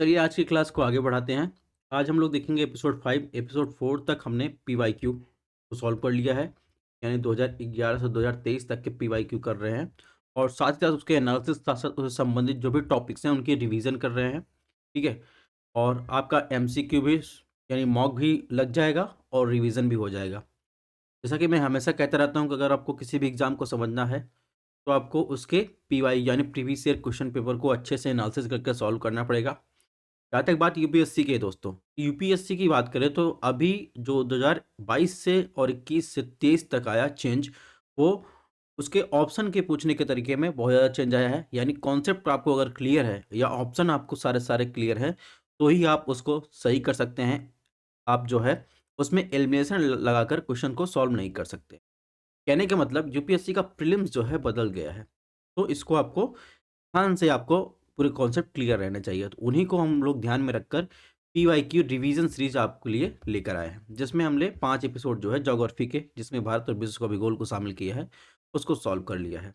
चलिए आज की क्लास को आगे बढ़ाते हैं। आज हम लोग देखेंगे एपिसोड 5। एपिसोड 4 तक हमने पीवाईक्यू को सॉल्व कर लिया है। यानी 2011 से 2023 तक के पीवाईक्यू कर रहे हैं और साथ ही साथ उसके एनालिसिस साथ-साथ उससे संबंधित जो भी टॉपिक्स हैं उनकी रिवीजन कर रहे हैं। ठीक है? और आपका एमसीक्यू भी यानी मॉक भी लग जाएगा और रिवीजन भी हो जाएगा। जैसा कि मैं हमेशा कहता रहता हूँ कि अगर आपको किसी भी एग्ज़ाम को समझना है, तो आपको उसके पीवाई यानी प्रीवियस ईयर क्वेश्चन पेपर को अच्छे से एनालिसिस करके सॉल्व करना पड़ेगा। जहाँ तक बात यूपीएससी की है दोस्तों, यूपीएससी की बात करें तो अभी जो 2022 से और 21 से 23 तक आया चेंज, वो उसके ऑप्शन के पूछने के तरीके में बहुत ज़्यादा चेंज आया है। यानी कॉन्सेप्ट आपको अगर क्लियर है या ऑप्शन आपको सारे-सारे क्लियर हैं, तो ही आप उसको सही कर सकते हैं। आप जो है उसमें एलिमिनेशन ल लगाकर क्वेश्चन को सॉल्व नहीं कर सकते। कहने का मतलब यूपीएससी का प्रीलिम्स जो है बदल गया है। तो इसको आपको ध्यान से आपको पूरे कॉन्सेप्ट क्लियर रहने चाहिए। तो उन्हीं को हम लोग ध्यान में रखकर पीवाईक्यू रिवीजन सीरीज आपके लिए लेकर आए हैं, जिसमें हमने 5 एपिसोड जो है ज्योग्राफी के, जिसमें भारत और विश्व का भूगोल को शामिल किया है, उसको सॉल्व कर लिया है।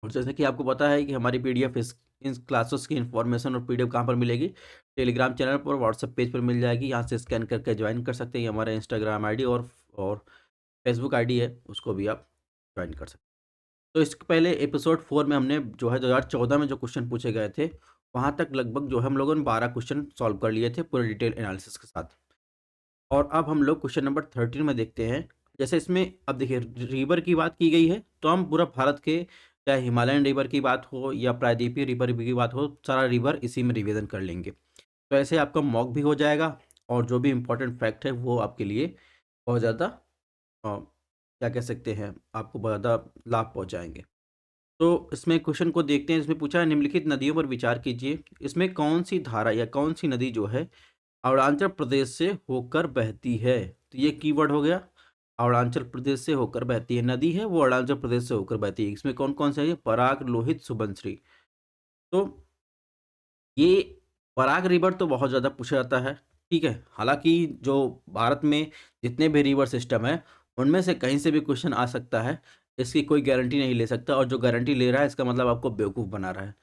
और जैसे कि आपको पता है कि हमारी पीडीएफ इस इन क्लासेस की इन्फॉर्मेशन और पीडीएफ कहाँ पर मिलेगी? टेलीग्राम चैनल पर, व्हाट्सएप पेज पर मिल जाएगी। यहाँ से स्कैन करके ज्वाइन कर सकते हैं। ये हमारा इंस्टाग्राम आईडी और फेसबुक आईडी है, उसको भी आप ज्वाइन कर सकते हैं। तो इसके पहले एपिसोड 4 में हमने जो है 2014 में जो क्वेश्चन पूछे गए थे, वहाँ तक लगभग जो है हम लोगों ने 12 क्वेश्चन सॉल्व कर लिए थे पूरे डिटेल एनालिसिस के साथ। और अब हम लोग क्वेश्चन नंबर 13 में देखते हैं। जैसे इसमें अब देखिए रिवर की बात की गई है, तो हम पूरा भारत के चाहे हिमालयन रिवर की बात हो या प्रायद्वीपीय रिवर की बात हो, सारा रिवर इसी में रिवीजन कर लेंगे। तो ऐसे आपका मॉक भी हो जाएगा और जो भी इम्पोर्टेंट फैक्ट है वो आपके लिए बहुत ज़्यादा क्या कह सकते हैं, आपको बहुत ज़्यादा लाभ पहुँचाएँगे। तो इसमें क्वेश्चन को देखते हैं। इसमें पूछा है निम्नलिखित नदियों पर विचार कीजिए। इसमें कौन-सी धारा या कौन-सी नदी जो है अरुणाचल प्रदेश से होकर बहती है? तो ये कीवर्ड हो गया, अरुणाचल प्रदेश से होकर बहती है। नदी है वो अरुणाचल प्रदेश से होकर बहती है। इसमें कौन-कौन से है ये? पराग, लोहित, सुबनसिरी। तो ये पराग रिवर तो बहुत ज़्यादा पूछा जाता है, ठीक है? हालाँकि जो भारत में जितने भी रिवर सिस्टम हैं, उनमें से कहीं से भी क्वेश्चन आ सकता है, इसकी कोई गारंटी नहीं ले सकता और जो गारंटी ले रहा है इसका मतलब आपको बेवकूफ़ बना रहा है।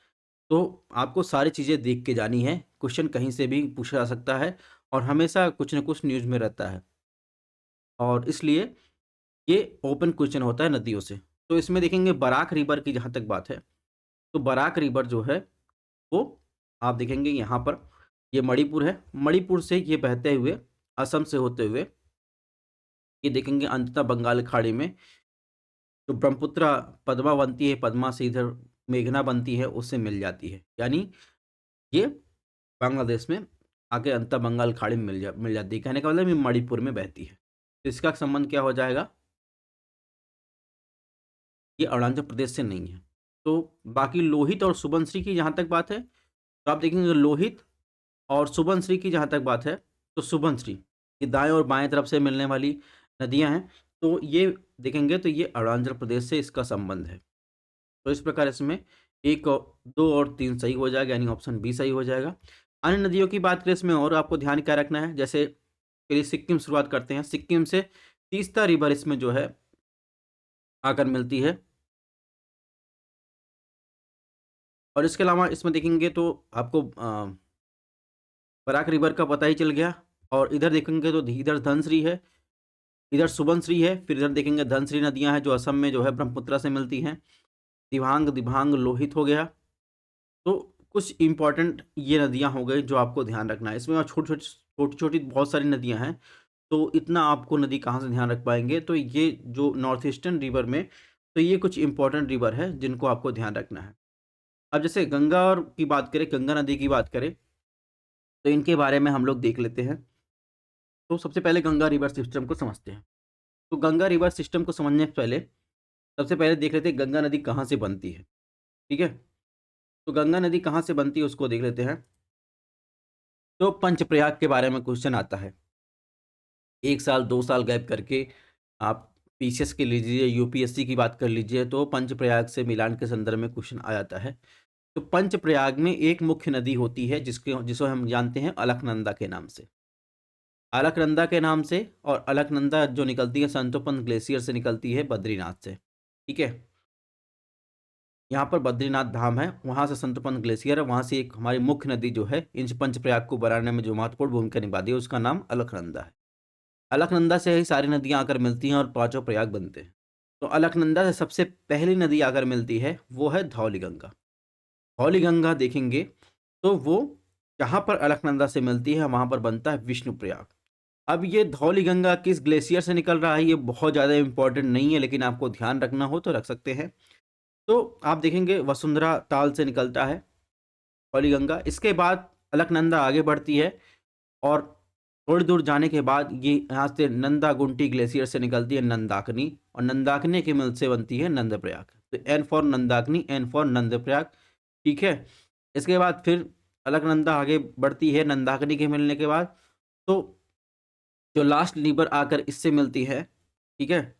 तो आपको सारी चीज़ें देख के जानी है, क्वेश्चन कहीं से भी पूछा जा सकता है और हमेशा कुछ न कुछ न्यूज़ में रहता है और इसलिए ये ओपन क्वेश्चन होता है नदियों से। तो इसमें देखेंगे बराक रिवर की जहाँ तक बात है, तो बराक रिवर जो है वो आप देखेंगे यहाँ पर, ये मणिपुर है, मणिपुर से ये बहते हुए असम से होते हुए ये देखेंगे अंततः बंगाल की खाड़ी में जो ब्रह्मपुत्र पद्मा बनती है, पद्मा से इधर मेघना बनती है, उससे मिल जाती है। यानी ये बांग्लादेश में आके अंततः बंगाल की खाड़ी में मिल जाती है। कहने का मतलब ये मणिपुर में बहती है। तो इसका संबंध क्या हो जाएगा? ये अरुणाचल प्रदेश से नहीं है। तो बाकी लोहित और सुबनसिरी की जहाँ तक बात है, तो आप देखेंगे लोहित और सुबनसिरी की जहाँ तक बात है, तो सुबनसिरी, ये दाएँ और बाएँ तरफ से मिलने वाली नदियाँ हैं। तो ये देखेंगे तो ये अरुणाचल प्रदेश से इसका संबंध है। तो इस प्रकार इसमें 1 और 2 और 3 सही हो जाएगा, यानी ऑप्शन बी सही हो जाएगा। अन्य नदियों की बात करें इसमें और आपको ध्यान क्या रखना है, जैसे चलिए सिक्किम शुरुआत करते हैं। सिक्किम से तीस्ता रिवर इसमें जो है आकर मिलती है और इसके अलावा इसमें देखेंगे तो आपको बराक रिवर का पता ही चल गया और इधर देखेंगे तो इधर धनसिरी है, इधर सुबनसिरी है, फिर इधर देखेंगे धनसिरी नदियाँ हैं जो असम में जो है ब्रह्मपुत्र से मिलती हैं। दिबांग, दिबांग, लोहित हो गया। तो कुछ इम्पोर्टेंट ये नदियाँ हो गई जो आपको ध्यान रखना है। इसमें और छोटी-छोटी बहुत सारी नदियाँ हैं, तो इतना आपको नदी कहाँ से ध्यान रख पाएँगे? तो ये जो नॉर्थ ईस्टर्न रिवर में, तो ये कुछ इम्पोर्टेंट रिवर है जिनको आपको ध्यान रखना है। अब जैसे गंगा और की बात करें, गंगा नदी की बात करें, तो इनके बारे में हम लोग देख लेते हैं। तो सबसे पहले गंगा रिवर सिस्टम को समझते हैं। तो गंगा रिवर सिस्टम को समझने से पहले सबसे पहले देख लेते हैं गंगा नदी कहाँ से बनती है, ठीक है? तो गंगा नदी कहाँ से बनती है उसको देख लेते हैं। तो पंचप्रयाग के बारे में क्वेश्चन आता है। 1 साल, 2 साल गैप करके आप पीसीएस के लीजिए, यूपीएससी की बात कर लीजिए, तो पंचप्रयाग से मिलान के संदर्भ में क्वेश्चन आ जाता है। तो पंचप्रयाग में एक मुख्य नदी होती है जिसे हम जानते हैं अलकनंदा के नाम से। अलकनंदा के नाम से, और अलकनंदा जो निकलती है संतोपन ग्लेशियर से निकलती है बद्रीनाथ से, ठीक है? यहाँ पर बद्रीनाथ धाम है, वहाँ से संतपन ग्लेशियर है, वहाँ से एक हमारी मुख्य नदी जो है इन पंचप्रयाग को बनाने में जो महत्वपूर्ण भूमिका निभाती है उसका नाम अलकनंदा है। अलकनंदा से ही सारी नदियाँ आकर मिलती हैं और पांचों प्रयाग बनते हैं। तो अलकनंदा से सबसे पहली नदी आकर मिलती है वो है धौलीगंगा। धौलीगंगा देखेंगे तो वो जहाँ पर अलकनंदा से मिलती है वहाँ पर बनता है विष्णुप्रयाग। अब ये धौलीगंगा किस ग्लेशियर से निकल रहा है ये बहुत ज़्यादा इंपॉर्टेंट नहीं है, लेकिन आपको ध्यान रखना हो तो रख सकते हैं। तो आप देखेंगे वसुंधरा ताल से निकलता है धौलीगंगा। इसके बाद अलकनंदा आगे बढ़ती है और थोड़ी दूर जाने के बाद ये यहाँ से नंदा गुंटी ग्लेशियर से निकलती है नंदाकिनी, और नंदाकिनी के मिल से बनती है नंदप्रयाग। तो N for Nandakini, N for Nandprayag, ठीक है। इसके बाद फिर अलकनंदा आगे बढ़ती है नंदाकिनी के मिलने के बाद, तो जो लास्ट रिवर आकर इससे मिलती है, ठीक है,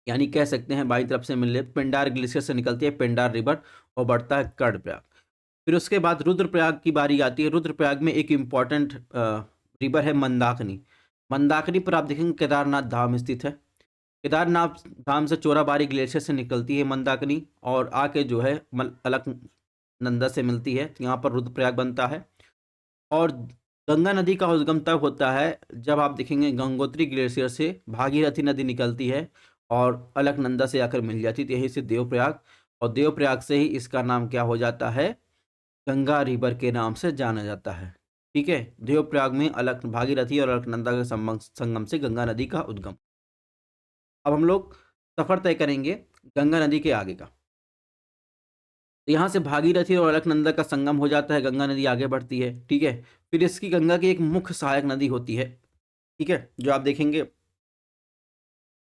यानी कह सकते हैं बाई तरफ से मिलने पिंडार ग्लेशियर से निकलती है पिंडार रिवर और बढ़ता है कर्णप्रयाग। फिर उसके बाद रुद्रप्रयाग की बारी आती है। रुद्रप्रयाग में एक इम्पॉर्टेंट रिवर है मंदाकिनी। मंदाकिनी पर आप देखेंगे केदारनाथ धाम स्थित है। केदारनाथ धाम से चोराबाड़ी ग्लेशियर से निकलती है मंदाकिनी और आके जो है अलकनंदा से मिलती है, तो यहाँ पर रुद्रप्रयाग बनता है। और गंगा नदी का उद्गम तब होता है जब आप देखेंगे गंगोत्री ग्लेशियर से भागीरथी नदी निकलती है और अलकनंदा से आकर मिल जाती है, तो यहीं से देवप्रयाग, और देवप्रयाग से ही इसका नाम क्या हो जाता है, गंगा रिवर के नाम से जाना जाता है। ठीक है, देवप्रयाग में अलक भागीरथी और अलकनंदा के संगम से गंगा नदी का उद्गम। अब हम लोग सफर तय करेंगे गंगा नदी के आगे का। तो यहाँ से भागीरथी और अलकनंदा का संगम हो जाता है, गंगा नदी आगे बढ़ती है। ठीक है, फिर इसकी गंगा की एक मुख्य सहायक नदी होती है, ठीक है, जो आप देखेंगे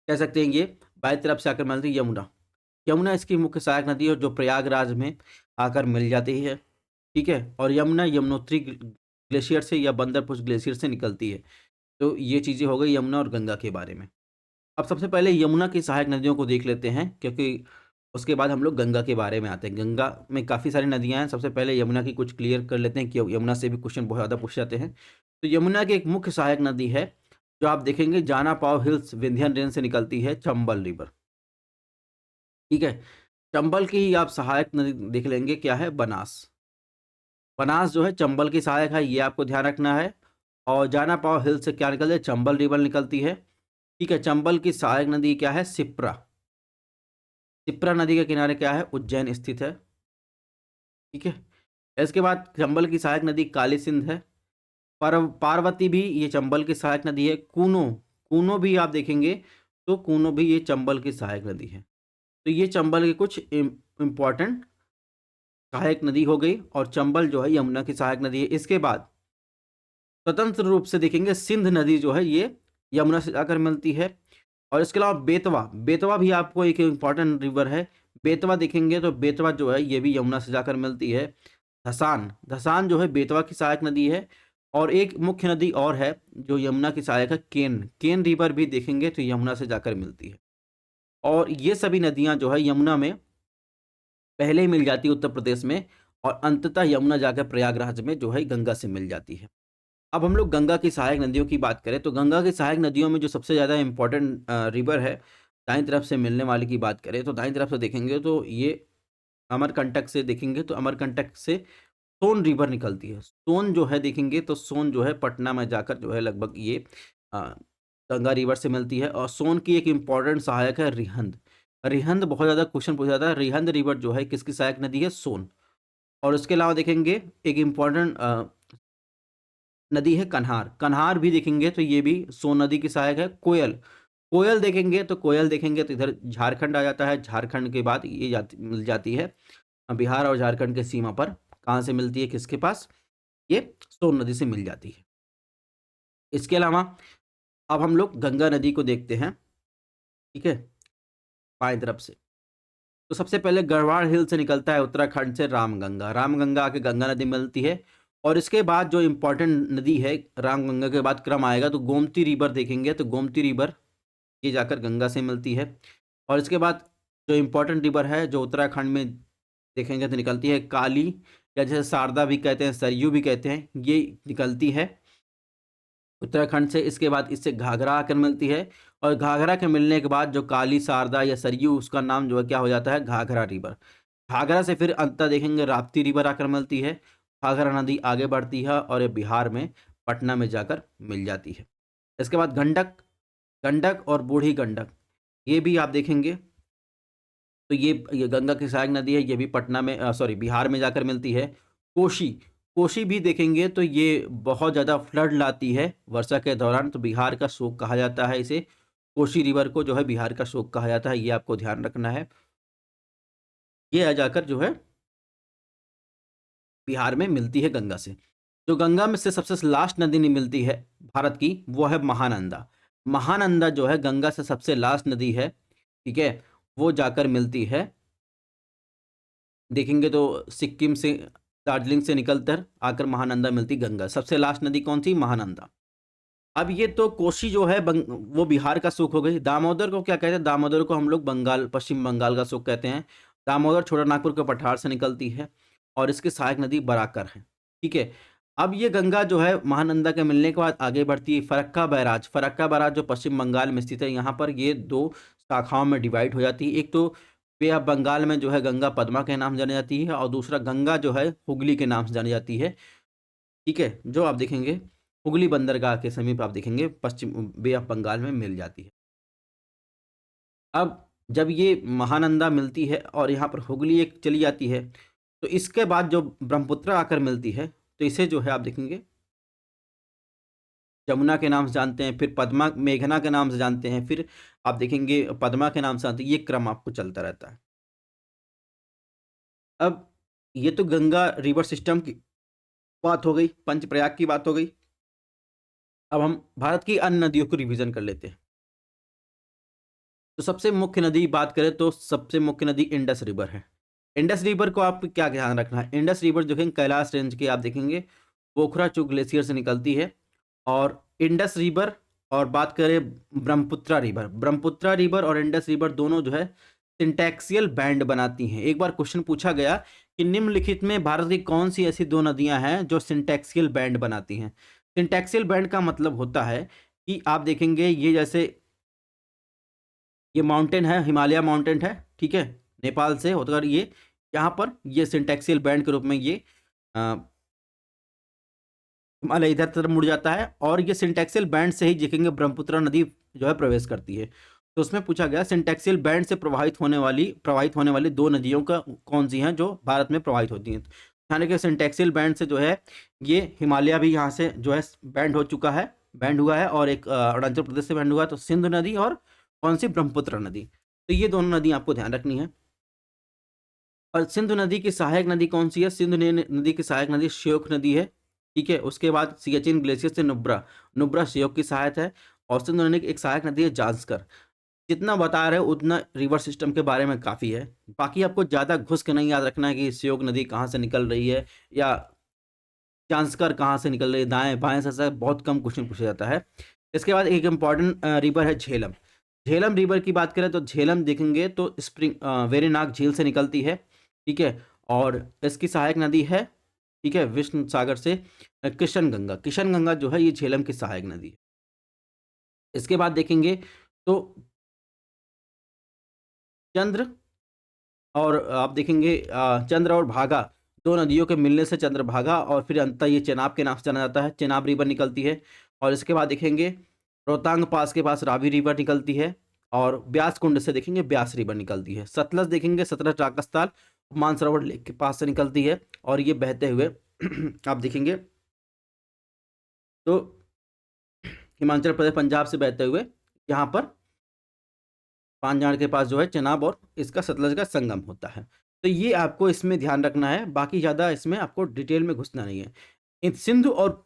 कह सकते हैं ये बाएं तरफ से आकर मिलती है यमुना। यमुना इसकी मुख्य सहायक नदी है जो प्रयागराज में आकर मिल जाती है। ठीक है, और यमुना यमुनोत्री ग्लेशियर से या बंदरपुर ग्लेशियर से निकलती है। तो ये चीज़ें हो गई यमुना और गंगा के बारे में। अब सबसे पहले यमुना की सहायक नदियों को देख लेते हैं, क्योंकि उसके बाद हम लोग गंगा के बारे में आते हैं। गंगा में काफ़ी सारी नदियाँ हैं, सबसे पहले यमुना की कुछ क्लियर कर लेते हैं कि यमुना से भी क्वेश्चन बहुत ज़्यादा पूछ जाते हैं। तो यमुना की एक मुख्य सहायक नदी है जो आप देखेंगे जाना पाव हिल्स विंध्यन रेंज से निकलती है, चंबल रिवर। ठीक है, चंबल की ही आप सहायक नदी देख लेंगे, क्या है, बनास। बनास जो है चंबल की सहायक है, ये आपको ध्यान रखना है। और जाना पाव हिल से क्या निकलती है, चंबल रिवर निकलती है। ठीक है, चंबल की सहायक नदी क्या है, सिप्रा। सिप्रा नदी के किनारे क्या है, उज्जैन स्थित है। ठीक है, इसके बाद चंबल की सहायक नदी काली सिंध है। पार्वती भी ये चंबल की सहायक नदी है। कूनो, कूनो भी आप देखेंगे तो कूनो भी ये चंबल की सहायक नदी है। तो ये चंबल के कुछ इम्पॉर्टेंट सहायक नदी हो गई, और चंबल जो है यमुना की सहायक नदी है। इसके बाद स्वतंत्र रूप से देखेंगे सिंध नदी जो है ये यमुना से जाकर मिलती है। और इसके अलावा बेतवा, बेतवा भी आपको एक इम्पॉर्टेंट रिवर है। बेतवा देखेंगे तो बेतवा जो है ये भी यमुना से जाकर मिलती है। धसान, धसान जो है बेतवा की सहायक नदी है। और एक मुख्य नदी और है जो यमुना की सहायक है, केन। केन रिवर भी देखेंगे तो यमुना से जाकर मिलती है। और ये सभी नदियां जो है यमुना में पहले ही मिल जाती है उत्तर प्रदेश में, और अंततः यमुना जाकर प्रयागराज में जो है गंगा से मिल जाती है। अब हम लोग गंगा की सहायक नदियों की बात करें तो गंगा की सहायक नदियों में जो सबसे ज़्यादा इम्पोर्टेंट रिवर है, दाईं तरफ से मिलने वाली की बात करें तो दाईं तरफ से देखेंगे तो ये अमरकंटक से देखेंगे तो अमरकंटक से सोन रिवर निकलती है। सोन जो है देखेंगे तो सोन जो है पटना में जाकर जो है लगभग ये अ, गंगा रिवर से मिलती है। और सोन की एक इम्पॉर्टेंट सहायक है रिहंद। रिहंद बहुत ज़्यादा क्वेश्चन पूछा जाता है। रिहंद रिवर जो है किसकी सहायक नदी है, सोन। और उसके अलावा देखेंगे एक इम्पॉर्टेंट नदी है कन्हार। कन्हार भी देखेंगे तो ये भी सोन नदी की सहायक है। कोयल, कोयल देखेंगे तो इधर झारखंड आ जाता है। झारखंड के बाद ये मिल जाती है बिहार और झारखंड के सीमा पर। कहाँ से मिलती है, किसके पास, ये सोन नदी से मिल जाती है। इसके अलावा अब हम लोग गंगा नदी को देखते हैं, ठीक है, बाएं तरफ से। तो सबसे पहले गढ़वाल हिल से निकलता है उत्तराखंड से रामगंगा। रामगंगा आके गंगा नदी मिलती है। और इसके बाद जो इम्पोर्टेंट नदी है रामगंगा के बाद क्रम आएगा तो गोमती रिवर देखेंगे तो गोमती रिवर ये जाकर गंगा से मिलती है। और इसके बाद जो इम्पोर्टेंट रिवर है जो उत्तराखंड में देखेंगे तो निकलती है काली, या जैसे शारदा भी कहते हैं, सरयू भी कहते हैं, ये निकलती है उत्तराखंड से। इसके बाद इससे घाघरा आकर मिलती है, और घाघरा के मिलने के बाद जो काली, शारदा या सरयू, उसका नाम जो है क्या हो जाता है, घाघरा रिवर। घाघरा से फिर अंततः देखेंगे राप्ती रिवर आकर मिलती है। घाघरा नदी आगे बढ़ती है और ये बिहार में पटना में जाकर मिल जाती है। इसके बाद गंडक, गंडक और बूढ़ी गंडक, ये भी आप देखेंगे तो ये गंगा की सहायक नदी है, ये भी पटना में सॉरी बिहार में जाकर मिलती है। कोशी, कोशी भी देखेंगे तो ये बहुत ज़्यादा फ्लड लाती है वर्षा के दौरान, तो बिहार का शोक कहा जाता है इसे। कोशी रिवर को जो है बिहार का शोक कहा जाता है, ये आपको ध्यान रखना है। ये आ जाकर जो है बिहार में मिलती है गंगा से। जो गंगा में से सबसे लास्ट नदी नहीं मिलती है भारत की, वो है महानंदा। महानंदा जो है गंगा से सबसे लास्ट नदी है, ठीक है, वो जाकर मिलती है, देखेंगे तो सिक्किम से, दार्जिलिंग से निकलकर आकर महानंदा मिलती गंगा। सबसे लास्ट नदी कौन सी, महानंदा। अब ये तो कोशी जो है वो बिहार का सुख हो गई। दामोदर को क्या कहते हैं, दामोदर को हम लोग बंगाल, पश्चिम बंगाल का सुख कहते हैं। दामोदर छोटा नागपुर के पठार से निकलती है और इसकी सहायक नदी बराकर है, ठीक है। अब ये गंगा जो है महानंदा के मिलने के बाद आगे बढ़ती है फरक्का बैराज। फरक्का बैराज जो पश्चिम बंगाल में स्थित है, यहाँ पर ये दो शाखाओं में डिवाइड हो जाती है। एक तो बे ऑफ बंगाल में जो है गंगा पद्मा के नाम से जानी जाती है, और दूसरा गंगा जो है हुगली के नाम से जानी जाती है, ठीक है। जो आप देखेंगे हुगली बंदरगाह के समीप आप देखेंगे पश्चिम बे ऑफ बंगाल में मिल जाती है। अब जब ये महानंदा मिलती है और यहाँ पर हुगली एक चली जाती है, तो इसके बाद जो ब्रह्मपुत्र आकर मिलती है, तो इसे जो है आप देखेंगे जमुना के नाम से जानते हैं, फिर पद्मा, मेघना के नाम से जानते हैं, फिर आप देखेंगे पद्मा के नाम से जानते हैं। ये क्रम आपको चलता रहता है। अब ये तो गंगा रिवर सिस्टम की बात हो गई, पंचप्रयाग की बात हो गई। अब हम भारत की अन्य नदियों को रिवीजन कर लेते हैं। तो सबसे मुख्य नदी बात करें तो सबसे मुख्य नदी इंडस रिवर है। इंडस रिवर को आप क्या ध्यान रखना है, इंडस रिवर जो है कैलाश रेंज के आप देखेंगे पोखराचू ग्लेशियर से निकलती है। और इंडस रिवर और बात करें ब्रह्मपुत्रा रिवर, ब्रह्मपुत्रा रिवर और इंडस रिवर दोनों जो है सिंटैक्सियल बैंड बनाती हैं। एक बार क्वेश्चन पूछा गया कि निम्नलिखित में भारत की कौन सी ऐसी दो नदियां हैं जो सिंटैक्सियल बैंड बनाती हैं। सिंटैक्सियल बैंड का मतलब होता है कि आप देखेंगे ये जैसे ये माउंटेन है, हिमालय माउंटेन है, ठीक है, नेपाल से होकर ये यहाँ पर ये सिंटैक्सियल बैंड के रूप में ये हिमालय इधर तरफ मुड़ जाता है, और ये सिंटैक्सियल बैंड से ही देखेंगे ब्रह्मपुत्र नदी जो है प्रवेश करती है। तो उसमें पूछा गया सिंटैक्सियल बैंड से प्रवाहित होने वाली दो नदियों का कौन सी हैं जो भारत में प्रवाहित होती हैं। यानी कि सिंटैक्सियल बैंड से जो है ये हिमालय भी यहाँ से जो है बैंड हो चुका है, बैंड हुआ है, और एक अरुणाचल प्रदेश से बैंड हुआ है। तो सिंधु नदी और कौन सी, ब्रह्मपुत्र नदी। तो ये दोनों नदी आपको ध्यान रखनी है। और सिंधु नदी की सहायक नदी कौन सी है, सिंधु नदी की सहायक नदी श्योक नदी है, ठीक है। उसके बाद सियाचिन ग्लेशियर से नुब्रा, नुब्रा श्योक की सहायक है। और सिंधु नदी की एक सहायक नदी है जांस्कर। जितना बता रहे हो उतना रिवर सिस्टम के बारे में काफ़ी है। बाकी आपको ज़्यादा घुस के नहीं याद रखना है कि श्योक नदी कहाँ से निकल रही है या जांस्कर कहाँ से निकल रही है, दाएं बाएं से बहुत कम क्वेश्चन पूछा जाता है। इसके बाद एक इम्पॉर्टेंट रिवर है झेलम। झेलम रिवर की बात करें तो झेलम देखेंगे तो स्प्रिंग वेरीनाग झील से निकलती है, ठीक है। और इसकी सहायक नदी है, ठीक है, विष्णु सागर से किशन गंगा। किशन गंगा जो है ये झेलम की सहायक नदी है। इसके बाद देखेंगे तो चंद्र और आप देखेंगे चंद्र और भागा, दो नदियों के मिलने से चंद्रभागा, और फिर अंततः ये चेनाब के नाम से जाना जाता है, चेनाब रिवर निकलती है। और इसके बाद देखेंगे रोहतांग पास के पास रावी रिवर निकलती है, और ब्यास कुंड से देखेंगे ब्यास रिवर निकलती है। सतलज देखेंगे सतलज राकस्ताल मानसरोवर लेक के पास से निकलती है, और ये बहते हुए आप देखेंगे तो हिमाचल प्रदेश पंजाब से बहते हुए यहाँ पर पांजाड़ के पास जो है चेनाब और इसका सतलज का संगम होता है। तो ये आपको इसमें ध्यान रखना है, बाकी ज़्यादा इसमें आपको डिटेल में घुसना नहीं है। इन सिंधु और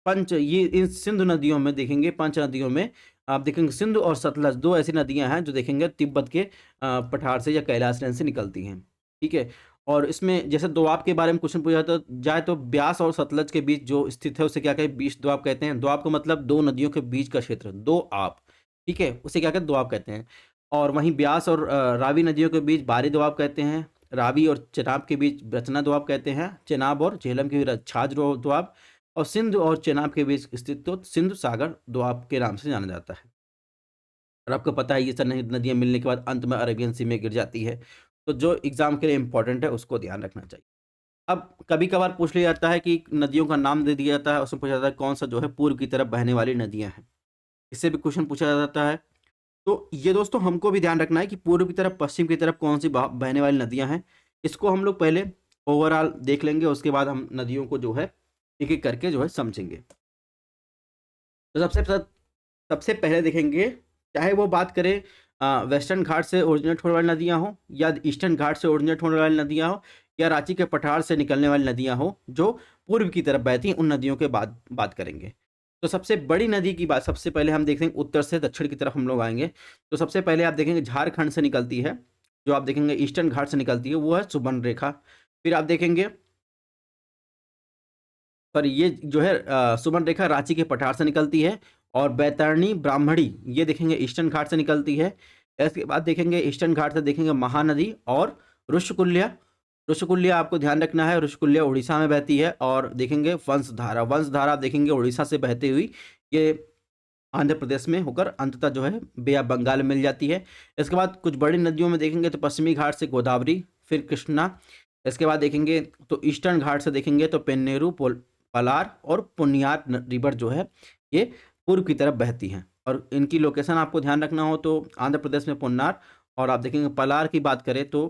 पंच, ये इन सिंधु नदियों में देखेंगे, पंच नदियों में आप देखेंगे सिंधु और सतलज दो ऐसी नदियां हैं जो देखेंगे तिब्बत के पठार से या कैलाश रेंज से निकलती हैं, ठीक है। और इसमें जैसे दोआब के बारे में क्वेश्चन पूछा जाए तो ब्यास और सतलज के बीच जो स्थित है उसे क्या कहते हैं, बीच दोआब कहते हैं। दोआब का मतलब दो नदियों के बीच का क्षेत्र, दो आप, ठीक है, उसे क्या कहते हैं, दोआब कहते हैं। और वहीं ब्यास और रावी नदियों के बीच बारी दोआब कहते हैं। रावी और चेनाब के बीच रचना दोआब कहते हैं। चेनाब और झेलम के बीच छाछ दोआब। और सिंधु और चेनाब के बीच स्थित तो सिंधु सागर दोआब के नाम से जाना जाता है। और आपको पता है ये सब नदियाँ मिलने के बाद अंत में अरेबियन सी में गिर जाती है। तो जो एग्ज़ाम के लिए इम्पोर्टेंट है उसको ध्यान रखना चाहिए। अब कभी-कभार पूछ लिया जाता है कि नदियों का नाम दे दिया जाता है, उसमें पूछा जाता है कौन-सा जो है पूर्व की तरफ बहने वाली नदियाँ हैं। इससे भी क्वेश्चन पूछा जाता है। तो ये दोस्तों हमको भी ध्यान रखना है कि पूर्व की तरफ, पश्चिम की तरफ कौन-सी बहने वाली नदियाँ हैं। इसको हम लोग पहले ओवरऑल देख लेंगे, उसके बाद हम नदियों को जो है एक-एक करके जो है समझेंगे। तो सबसे पहले देखेंगे, चाहे वो बात करें वेस्टर्न घाट से ओरिजिनेट होने वाली नदियाँ हों या ईस्टर्न घाट से ओरिजिनेट होने वाली नदियाँ हों या रांची के पठार से निकलने वाली नदियाँ हों, जो पूर्व की तरफ बहती हैं, उन नदियों के बाद बात करेंगे। तो सबसे बड़ी नदी की बात सबसे पहले हम देखेंगे, उत्तर से दक्षिण की तरफ हम लोग आएँगे। तो सबसे पहले आप देखेंगे झारखंड से निकलती है, जो आप देखेंगे ईस्टर्न घाट से निकलती है, वो है सुवर्णरेखा। फिर आप देखेंगे पर ये जो है सुवर्णरेखा रांची के पठार से निकलती है और बैतरणी ब्राह्मणी ये देखेंगे ईस्टर्न घाट से निकलती है। इसके बाद देखेंगे ईस्टर्न घाट से देखेंगे महानदी और ऋषिकुल्या। ऋषिकुल्या आपको ध्यान रखना है, ऋषिकुल्या उड़ीसा में बहती है। और देखेंगे वंशधारा, वंशधारा आप देखेंगे उड़ीसा से बहती हुई ये आंध्र प्रदेश में होकर अंततः जो है बे ऑफ बंगाल में मिल जाती है। इसके बाद कुछ बड़ी नदियों में देखेंगे तो पश्चिमी घाट से गोदावरी, फिर कृष्णा। इसके बाद देखेंगे तो ईस्टर्न घाट से देखेंगे तो पेन्नेरू, पलार और पुण्यार रिवर जो है ये पूर्व की तरफ बहती हैं। और इनकी लोकेशन आपको ध्यान रखना हो तो आंध्र प्रदेश में पुन्नार, और आप देखेंगे पलार की बात करें तो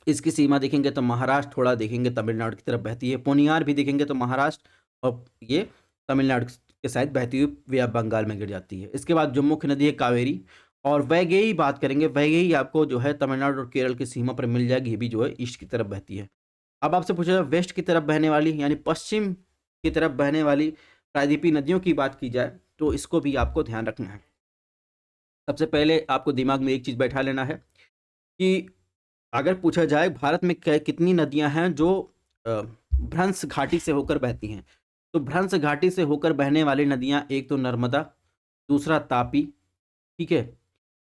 इसकी सीमा देखेंगे तो महाराष्ट्र, थोड़ा देखेंगे तमिलनाडु की तरफ बहती है। पुनियार भी देखेंगे तो महाराष्ट्र और ये तमिलनाडु के साइड बहती हुई वे ऑफ बंगाल में गिर जाती है। इसके बाद जो मुख्य नदी है कावेरी, और वैगई बात करेंगे, वैगई आपको जो है तमिलनाडु और केरल की सीमा पर मिल जाएगी, ये भी जो है ईस्ट की तरफ बहती है। अब आपसे पूछा जाए वेस्ट की तरफ बहने वाली यानी पश्चिम की तरफ बहने वाली प्रायद्वीपीय नदियों की बात की जाए तो इसको भी आपको ध्यान रखना है। सबसे पहले आपको दिमाग में एक चीज़ बैठा लेना है कि अगर पूछा जाए भारत में कितनी नदियां हैं जो भ्रंश घाटी से होकर बहती हैं, तो भ्रंश घाटी से होकर बहने वाली नदियां एक तो नर्मदा, दूसरा तापी, ठीक है।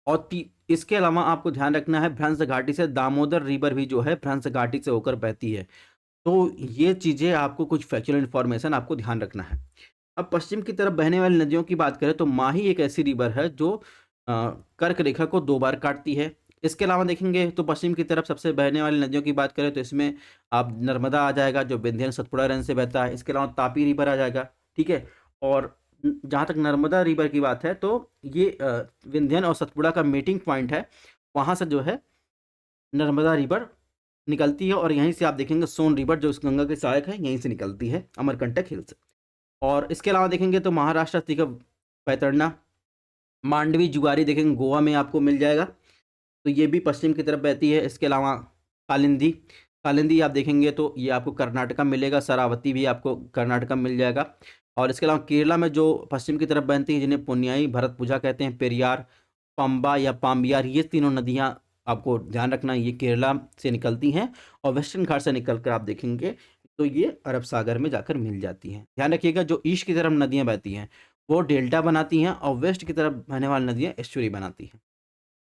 और इसके अलावा आपको ध्यान रखना है भ्रंश घाटी से दामोदर रिवर भी जो है भ्रंश घाटी से होकर बहती है। तो ये चीज़ें आपको कुछ फैक्चुअल इन्फॉर्मेशन आपको ध्यान रखना है। अब पश्चिम की तरफ बहने वाली नदियों की बात करें तो माही एक ऐसी रिवर है जो कर्क रेखा को 2 बार काटती है। इसके अलावा देखेंगे तो पश्चिम की तरफ सबसे बहने वाली नदियों की बात करें तो इसमें आप नर्मदा आ जाएगा जो विंध्य सतपुड़ा रेंज से बहता है। इसके अलावा तापी रिवर आ जाएगा, ठीक है। और जहाँ तक नर्मदा रिवर की बात है तो ये विंध्यन और सतपुड़ा का मीटिंग पॉइंट है, वहाँ से जो है नर्मदा रिवर निकलती है। और यहीं से आप देखेंगे सोन रिवर जो इस गंगा के सहायक है, यहीं से निकलती है अमरकंटक हिल से। और इसके अलावा देखेंगे तो महाराष्ट्र का पैतरना, मांडवी जुआरी देखेंगे गोवा में आपको मिल जाएगा, तो ये भी पश्चिम की तरफ बहती है। इसके अलावा कालिंदी, कालिंदी आप देखेंगे तो ये आपको कर्नाटका मिलेगा, शरावती भी आपको कर्नाटका मिल जाएगा। और इसके अलावा केरला में जो पश्चिम की तरफ बहती हैं जिन्हें पुन्याई भरतपुझा कहते हैं, पेरियार, पंबा या पाम्बियार, ये तीनों नदियाँ आपको ध्यान रखना ये केरला से निकलती हैं। और वेस्टर्न घाट से निकल कर आप देखेंगे तो ये अरब सागर में जाकर मिल जाती हैं। ध्यान रखिएगा जो ईस्ट की तरफ नदियाँ बहती हैं वो डेल्टा बनाती हैं और वेस्ट की तरफ बहने वाली नदियाँ एस्चुरी बनाती हैं।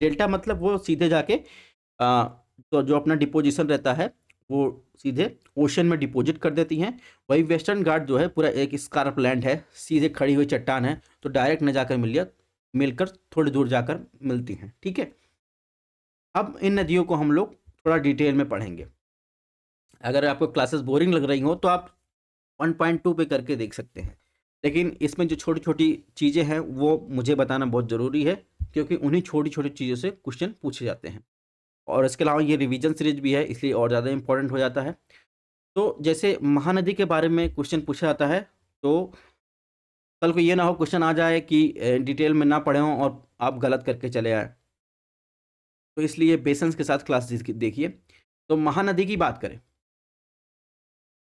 डेल्टा मतलब वो सीधे जाके तो जो अपना डिपोजिशन रहता है वो सीधे ओशन में डिपॉजिट कर देती हैं। वही वेस्टर्न घाट जो है पूरा एक स्कार्प लैंड है, सीधे खड़ी हुई चट्टान है, तो डायरेक्ट न जाकर मिलकर थोड़ी दूर जाकर मिलती हैं, ठीक है। अब इन नदियों को हम लोग थोड़ा डिटेल में पढ़ेंगे। अगर आपको क्लासेस बोरिंग लग रही हो तो आप 1.2 पे करके देख सकते हैं, लेकिन इसमें जो छोटी छोटी चीज़ें हैं वो मुझे बताना बहुत ज़रूरी है, क्योंकि उन्हीं छोटी छोटी चीज़ों से क्वेश्चन पूछे जाते हैं। और इसके अलावा ये रिवीजन सीरीज भी है, इसलिए और ज़्यादा इंपॉर्टेंट हो जाता है। तो जैसे महानदी के बारे में क्वेश्चन पूछा जाता है तो कल को ये ना हो क्वेश्चन आ जाए कि डिटेल में ना पढ़े हों और आप गलत करके चले आए, तो इसलिए पेशेंस के साथ क्लास देखिए। तो महानदी की बात करें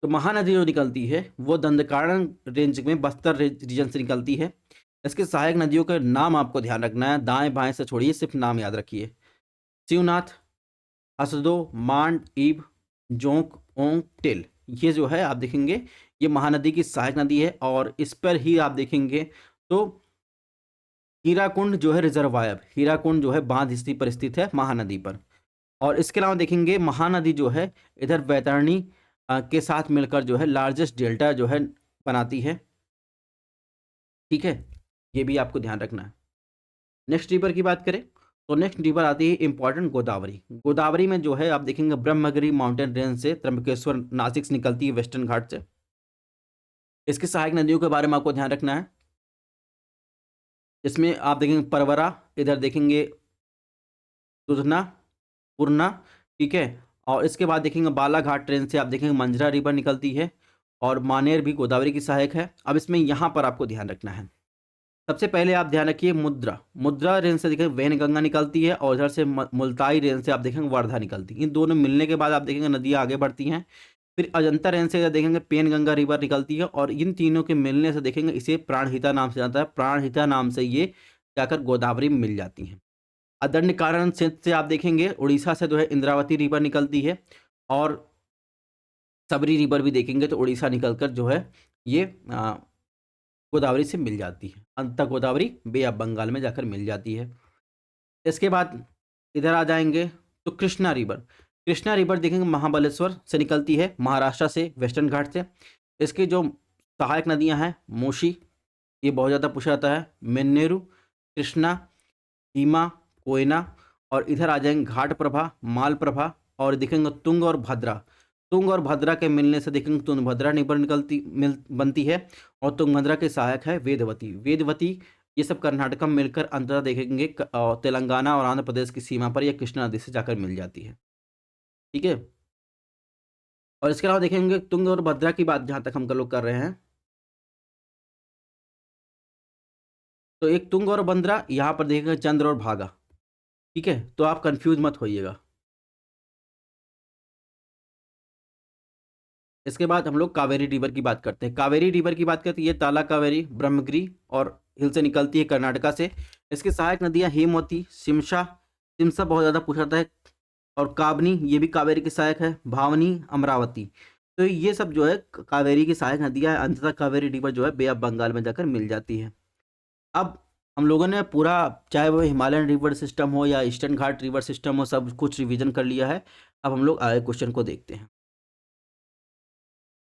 तो महानदी जो निकलती है वो दंडकारण्य रेंज में बस्तर रीजन से निकलती है। इसके सहायक नदियों का नाम आपको ध्यान रखना है, दाएं बाएं से छोड़िए, सिर्फ नाम याद रखिए। शिवनाथ, हसदो, मांड, ईब, जोंक, ओंग, टेल, ये जो है आप देखेंगे ये महानदी की सहायक नदी है। और इस पर ही आप देखेंगे तो हीराकुंड जो है रिजर्वायर, हीराकुंड जो है बांध स्थिति पर स्थित है महानदी पर। और इसके अलावा देखेंगे महानदी जो है इधर बैतरणी के साथ मिलकर जो है लार्जेस्ट डेल्टा जो है बनाती है। ठीक है, ये भी आपको ध्यान रखना है। नेक्स्ट रिवर की बात करें तो नेक्स्ट रिवर आती है इंपॉर्टेंट गोदावरी। गोदावरी में जो है आप देखेंगे ब्रह्मगिरी माउंटेन रेंज से त्र्यंबकेश्वर नासिक से निकलती है वेस्टर्न घाट से। इसकी सहायक नदियों के बारे में आपको ध्यान रखना है। इसमें आप देखेंगे परवरा, इधर देखेंगे दुधना, पूर्णा, ठीक है। और इसके बाद देखेंगे बालाघाट ट्रेन से आप देखेंगे मंझरा रिवर निकलती है और मानेर भी गोदावरी की सहायक है। अब इसमें यहाँ पर आपको ध्यान रखना है, सबसे पहले आप ध्यान रखिए मुद्रा रेंज से देखेंगे वैनगंगा निकलती है और इधर से मुल्ताई रेंज से आप देखेंगे वर्धा निकलती है। इन दोनों मिलने के बाद आप देखेंगे नदियाँ आगे बढ़ती हैं। फिर अजंता रेंज से देखेंगे पेनगंगा रिवर निकलती है और इन तीनों के मिलने से देखेंगे इसे प्राणहिता नाम से जाता है। प्राणहिता नाम से ये जाकर गोदावरी में मिल जाती हैं। अदंडकारण से आप देखेंगे उड़ीसा से जो है इंद्रावती रिवर निकलती है और सबरी रिवर भी देखेंगे तो उड़ीसा निकलकर जो है ये गोदावरी से मिल जाती है। अंततः गोदावरी बे ऑफ बंगाल में जाकर मिल जाती है। इसके बाद इधर आ जाएंगे तो कृष्णा रिवर देखेंगे महाबलेश्वर से निकलती है, महाराष्ट्र से वेस्टर्न घाट से। इसकी जो सहायक नदियां हैं मूशी, ये बहुत ज़्यादा पूछा जाता है, मेन्नेरू, कृष्णा, भीमा, कोयना और इधर आ जाएंगे घाट प्रभा, माल प्रभा और देखेंगे तुंग और भद्रा के मिलने से देखेंगे तुंगभद्रा रिवर बनती है और तुंगभद्रा के सहायक है वेदवती। ये सब कर्नाटक में मिलकर अंततः देखेंगे तेलंगाना और आंध्र प्रदेश की सीमा पर यह कृष्णा नदी से जाकर मिल जाती है। ठीक है, और इसके अलावा देखेंगे तुंग और भद्रा की बात जहाँ तक हम लोग कर रहे हैं तो एक तुंग और भद्रा, यहाँ पर देखेंगे चंद्र और भागा। ठीक है, तो आप कंफ्यूज मत होइएगा। इसके बाद हम लोग कावेरी रिवर की बात करते हैं। कावेरी रिवर की बात करते हैं, ये ताला कावेरी, ब्रह्मगिरी और हिल से निकलती है कर्नाटका से। इसकी सहायक नदियां हेमवती, सिमसा बहुत ज़्यादा पूछा जाता है, और काबनी, ये भी कावेरी की सहायक है, भावनी, अमरावती। तो ये सब जो है कावेरी की सहायक नदियां, अंततः कावेरी रिवर जो है बे ऑफ बंगाल में जाकर मिल जाती है। अब हम लोगों ने पूरा, चाहे वो हिमालयन रिवर सिस्टम हो या ईस्टर्न घाट रिवर सिस्टम हो, सब कुछ रिवीजन कर लिया है। अब हम लोग आगे क्वेश्चन को देखते हैं।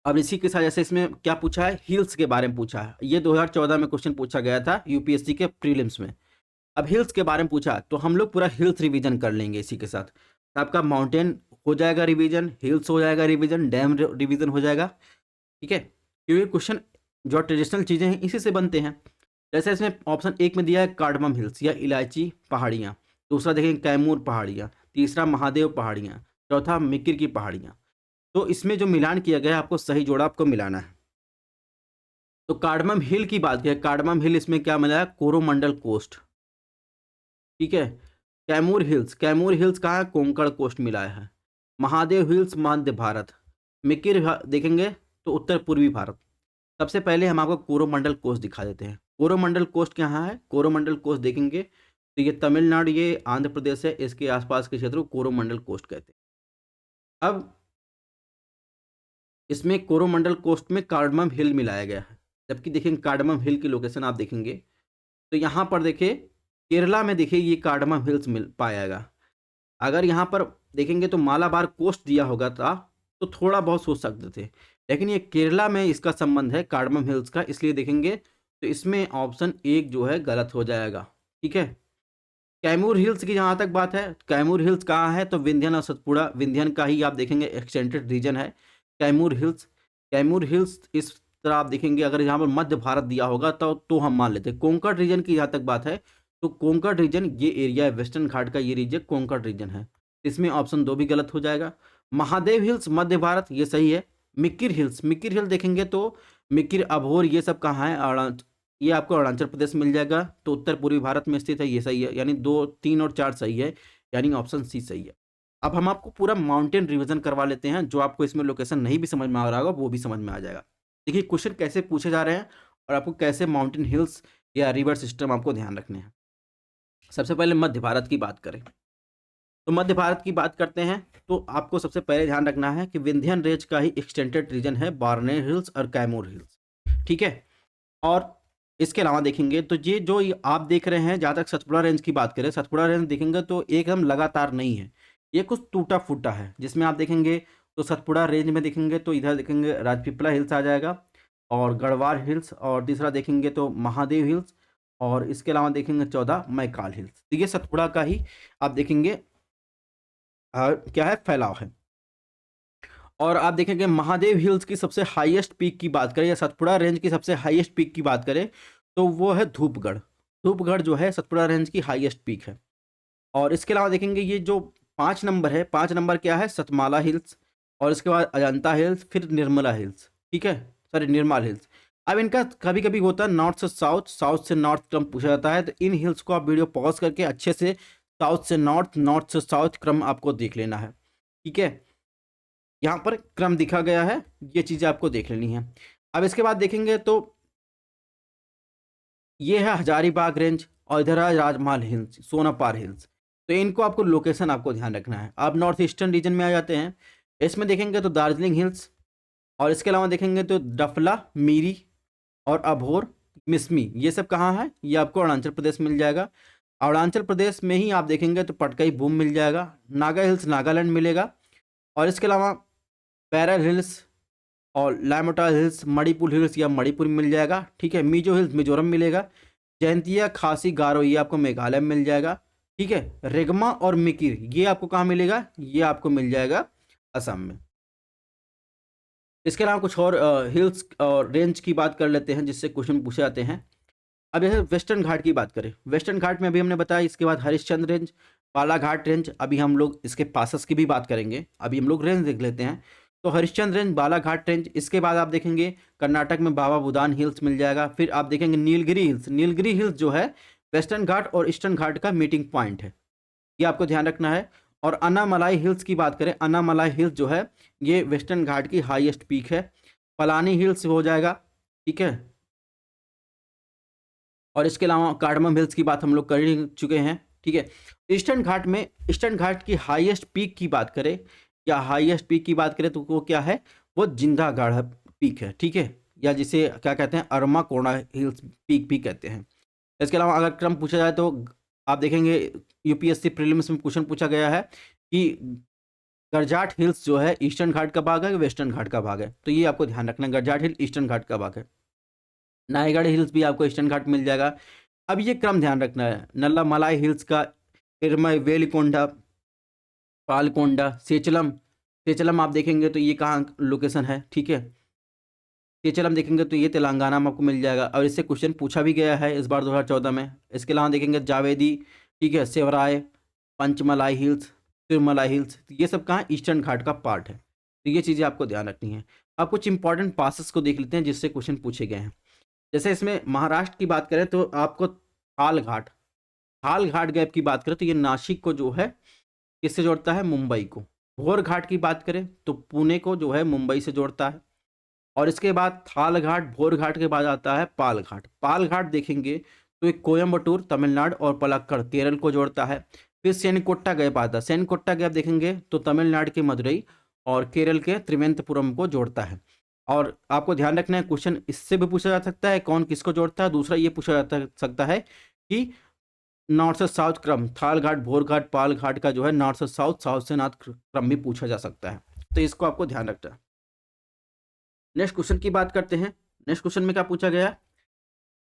अब इसी के साथ जैसे इसमें क्या पूछा है, हिल्स के बारे में पूछा है। ये 2014 में क्वेश्चन पूछा गया था यूपीएससी के प्रीलिम्स में। अब हिल्स के बारे में पूछा तो हम लोग पूरा हिल्स रिवीजन कर लेंगे इसी के साथ। तो आपका माउंटेन हो जाएगा रिवीजन, हिल्स हो जाएगा रिवीजन, डैम रिवीजन हो जाएगा। ठीक है, क्योंकि क्वेश्चन जो ट्रेडिशनल चीज़ें हैं इसी से बनते हैं। जैसे इसमें ऑप्शन 1 में दिया है कार्डमम हिल्स या इलायची पहाड़ियाँ, दूसरा देखेंगे कैमूर पहाड़ियाँ, तीसरा महादेव पहाड़ियाँ, चौथा मिकिर की पहाड़ियाँ। तो इसमें जो मिलान किया गया है आपको सही जोड़ा आपको मिलाना है। तो कार्डमम हिल की बात की, कार्डमम हिल इसमें क्या मिला है, कोरोमंडल कोस्ट। ठीक है, कैमूर हिल्स कहाँ है, कोंकण कोस्ट मिला है। महादेव हिल्स मध्य भारत, मिकिर देखेंगे तो उत्तर पूर्वी भारत। सबसे पहले हम आपको कोरोमंडल कोस्ट दिखा देते हैं। कोरोमंडल कोस्ट कहाँ है, कोरोमंडल कोस्ट देखेंगे तो ये तमिलनाडु, ये आंध्र प्रदेश है, इसके आसपास के क्षेत्र को कोरोमंडल कोस्ट कहते हैं। अब इसमें कोरोमंडल कोस्ट में कार्डमम हिल मिलाया गया है, जबकि देखेंगे कार्डमम हिल की लोकेशन आप देखेंगे तो यहाँ पर देखिए केरला में देखिए ये कार्डमम हिल्स मिल पाएगा। अगर यहाँ पर देखेंगे तो मालाबार कोस्ट दिया होगा था तो थोड़ा बहुत सोच सकते थे, लेकिन ये केरला में इसका संबंध है कार्डमम हिल्स का, इसलिए देखेंगे तो इसमें ऑप्शन 1 जो है गलत हो जाएगा। ठीक है, कैमूर हिल्स की जहाँ तक बात है, कैमूर हिल्स कहाँ है तो विंध्यन और सतपुड़ा, विंध्यन का ही आप देखेंगे एक्सटेंडेड रीजन है कैमूर हिल्स। इस तरह आप देखेंगे अगर यहाँ पर मध्य भारत दिया होगा तो हम मान लेते हैं। कोंकण रीजन की जहाँ तक बात है तो कोंकण रीजन ये एरिया है, वेस्टर्न घाट का ये रीजन कोंकण रीजन है, इसमें ऑप्शन 2 भी गलत हो जाएगा। महादेव हिल्स मध्य भारत, ये सही है। मिकिर हिल्स देखेंगे तो मिकिर, अभोर, ये सब कहाँ है, ये आपको अरुणाचल प्रदेश मिल जाएगा, तो उत्तर पूर्वी भारत में स्थित है, ये सही है। यानी 2, 3 और 4 सही है, यानी ऑप्शन सी सही है। अब हम आपको पूरा माउंटेन रिवीजन करवा लेते हैं, जो आपको इसमें लोकेशन नहीं भी समझ में आ रहा होगा वो भी समझ में आ जाएगा। देखिए क्वेश्चन कैसे पूछे जा रहे हैं और आपको कैसे माउंटेन हिल्स या रिवर सिस्टम आपको ध्यान रखने हैं। सबसे पहले मध्य भारत की बात करें तो मध्य भारत की बात करते हैं तो आपको सबसे पहले ध्यान रखना है कि विंध्यन रेंज का ही एक्सटेंडेड रीजन है बार्नेर हिल्स और कैमूर हिल्स। ठीक है, और इसके अलावा देखेंगे तो ये जो आप देख रहे हैं, जहाँ तक सतपुड़ा रेंज की बात करें, सतपुड़ा रेंज देखेंगे तो एकदम लगातार नहीं है, ये कुछ टूटा फूटा है। जिसमें आप देखेंगे तो सतपुड़ा रेंज में देखेंगे तो इधर देखेंगे राजपीपला हिल्स आ जाएगा, और गढ़वाल हिल्स, और तीसरा देखेंगे तो महादेव हिल्स, और इसके अलावा देखेंगे 14 मैकाल हिल्स। तो ये सतपुड़ा का ही आप देखेंगे क्या है, फैलाव है। और आप देखेंगे महादेव हिल्स की सबसे हाईएस्ट पीक की बात करें, या सतपुड़ा रेंज की सबसे हाईएस्ट पीक की बात करें, तो वो है धूपगढ़। धूपगढ़ जो है सतपुड़ा रेंज की हाईएस्ट पीक है। और इसके अलावा देखेंगे ये जो 5 नंबर है, 5 नंबर क्या है, सतमाला हिल्स, और इसके बाद अजंता हिल्स, फिर निर्मला हिल्स, ठीक है, सॉरी निर्माल हिल्स। अब इनका कभी कभी होता है नॉर्थ से साउथ, साउथ से नॉर्थ क्रम पूछा जाता है, तो इन हिल्स को आप वीडियो पॉज करके अच्छे से साउथ से नॉर्थ, नॉर्थ से साउथ क्रम आपको देख लेना है, ठीक है। यहाँ पर क्रम दिखा गया है, ये चीज़ें आपको देख लेनी है। अब इसके बाद देखेंगे तो ये है हजारीबाग रेंज, और इधर है राजमहल हिल्स, सोनापार हिल्स। तो इनको आपको लोकेशन आपको ध्यान रखना है। आप नॉर्थ ईस्टर्न रीजन में आ जाते हैं, इसमें देखेंगे तो दार्जिलिंग हिल्स, और इसके अलावा देखेंगे तो डफला, मीरी और अभोर, मिसमी, ये सब कहाँ है, ये आपको अरुणाचल प्रदेश मिल जाएगा। अरुणाचल प्रदेश में ही आप देखेंगे तो पटकाई बूम मिल जाएगा, नागा हिल्स नागालैंड मिलेगा, और इसके अलावा पैरल हिल्स और लामोटा हिल्स, मणिपुर हिल्स या मणिपुर में मिल जाएगा, ठीक है। मिजो हिल्स मिजोरम मिलेगा, जयंतिया, खासी, गारो ये आपको मेघालय में मिल जाएगा, ठीक है। रेगमा और मिकिर ये आपको कहाँ मिलेगा, ये आपको मिल जाएगा असम में। इसके अलावा कुछ और हिल्स और रेंज की बात कर लेते हैं जिससे क्वेश्चन पूछे जाते हैं। अब जैसे वेस्टर्न घाट की बात करें, वेस्टर्न घाट में अभी हमने बताया, इसके बाद हरिश्चंद्र रेंज, बालाघाट रेंज, अभी हम लोग इसके पासेस की भी बात करेंगे, अभी हम लोग रेंज देख लेते हैं। तो हरिश्चंद्र रेंज, बालाघाट रेंज, इसके बाद आप देखेंगे कर्नाटक में बाबा बुदान हिल्स मिल जाएगा। फिर आप देखेंगे नीलगिरी हिल्स, नीलगिरी हिल्स जो है वेस्टर्न घाट और ईस्टर्न घाट का मीटिंग पॉइंट है, ये आपको ध्यान रखना है। और अन्नामलाई हिल्स की बात करें, अन्नामलाई हिल्स जो है ये वेस्टर्न घाट की हाईएस्ट पीक है। पलानी हिल्स हो जाएगा, ठीक है। और इसके अलावा कार्डमम हिल्स की बात हम लोग कर ही चुके हैं, ठीक है। ईस्टर्न घाट में, ईस्टर्न घाट की हाईएस्ट पीक की बात करें, या हाईएस्ट पीक की बात करें तो वो क्या है, वो जिंदागढ़ पीक है, ठीक है, या जिसे क्या कहते हैं, अरमा कोना हिल्स पीक भी कहते हैं। इसके अलावा अगर क्रम पूछा जाए तो आप देखेंगे यूपीएससी प्रीलिम्स में क्वेश्चन पूछा गया है कि गरजाट हिल्स जो है ईस्टर्न घाट का भाग है, वेस्टर्न घाट का भाग है, तो ये आपको ध्यान रखना है, गरजाट हिल ईस्टर्न घाट का भाग है। नायगढ़ हिल्स भी आपको ईस्टर्न घाट मिल जाएगा। अब ये क्रम ध्यान रखना है, नल्ला मलाई हिल्स का, इरमई, वेलिकोंडा, पालकोंडा, सेचलम, सेचलम आप देखेंगे तो ये कहाँ लोकेशन है, ठीक है। सेचलम देखेंगे तो ये तेलंगाना में आपको मिल जाएगा, और इससे क्वेश्चन पूछा भी गया है इस बार 2014 में। इसके अलावा देखेंगे जावेदी, ठीक है, सेवराय, पंचमलाई हिल्स, तिरुमलाई हिल्स, ये सब कहाँ ईस्टर्न घाट का पार्ट है। तो ये चीज़ें आपको ध्यान रखनी है। अब कुछ इंपॉर्टेंट पासेस को देख लेते हैं जिससे क्वेश्चन पूछे गए हैं। जैसे इसमें महाराष्ट्र की बात करें तो आपको थाल घाट, थाल घाट गैप की बात करें तो ये नासिक को जो है किससे जोड़ता है, मुंबई को। भोर घाट की बात करें तो पुणे को जो है मुंबई से जोड़ता है। और इसके बाद थाल घाट, भोर घाट के बाद आता है पाल घाट। पाल घाट देखेंगे तो ये कोयम्बटूर तमिलनाडु और पलक्कड़ केरल को जोड़ता है। फिर सेनकोट्टा गैप आता है, सेनकोट्टा गैप देखेंगे तो तमिलनाडु के मदुरई और केरल के त्रिवेंद्रपुरम को जोड़ता है। और आपको ध्यान रखना है, क्वेश्चन इससे भी पूछा जा सकता है कौन किसको जोड़ता है। दूसरा ये पूछा जा सकता है कि नॉर्थ से साउथ क्रम, थाल घाट, भोर घाट, पाल घाट का जो है नॉर्थ से साउथ, साउथ से नॉर्थ क्रम भी पूछा जा सकता है, तो इसको आपको ध्यान रखना है। नेक्स्ट क्वेश्चन की बात करते हैं। नेक्स्ट क्वेश्चन में क्या पूछा गया,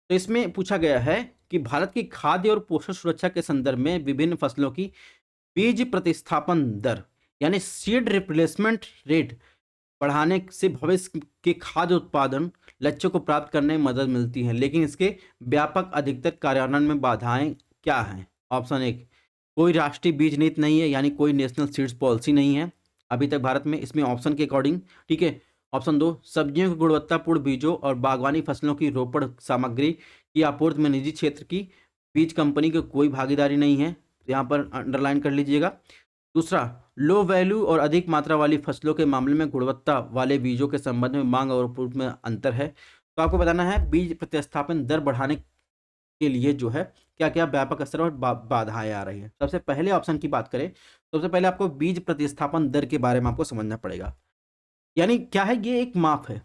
तो इसमें पूछा गया है कि भारत की खाद्य और पोषण सुरक्षा के संदर्भ में विभिन्न फसलों की बीज प्रतिस्थापन दर यानी सीड रिप्लेसमेंट रेट बढ़ाने से भविष्य के खाद्य उत्पादन लक्ष्यों को प्राप्त करने में मदद मिलती है, लेकिन इसके व्यापक अधिकतर कार्यान्वयन में बाधाएं क्या हैं। ऑप्शन 1, कोई राष्ट्रीय बीज नीति नहीं है, यानी कोई नेशनल सीड्स पॉलिसी नहीं है अभी तक भारत में, इसमें ऑप्शन के अकॉर्डिंग, ठीक है। ऑप्शन 2, सब्जियों की गुणवत्तापूर्ण बीजों और बागवानी फसलों की रोपण सामग्री की आपूर्ति में निजी क्षेत्र की बीज कंपनी की कोई भागीदारी नहीं है, तो यहाँ पर अंडरलाइन कर लीजिएगा। दूसरा, लो वैल्यू और अधिक मात्रा वाली फसलों के मामले में गुणवत्ता वाले बीजों के संबंध में मांग और आपूर्ति में अंतर है। तो आपको बताना है बीज प्रतिस्थापन दर बढ़ाने के लिए जो है क्या क्या व्यापक असर और बाधाएं आ रही हैं। सबसे पहले ऑप्शन की बात करें, सबसे पहले आपको बीज प्रतिस्थापन दर के बारे में आपको समझना पड़ेगा। यानी क्या है, ये एक माप है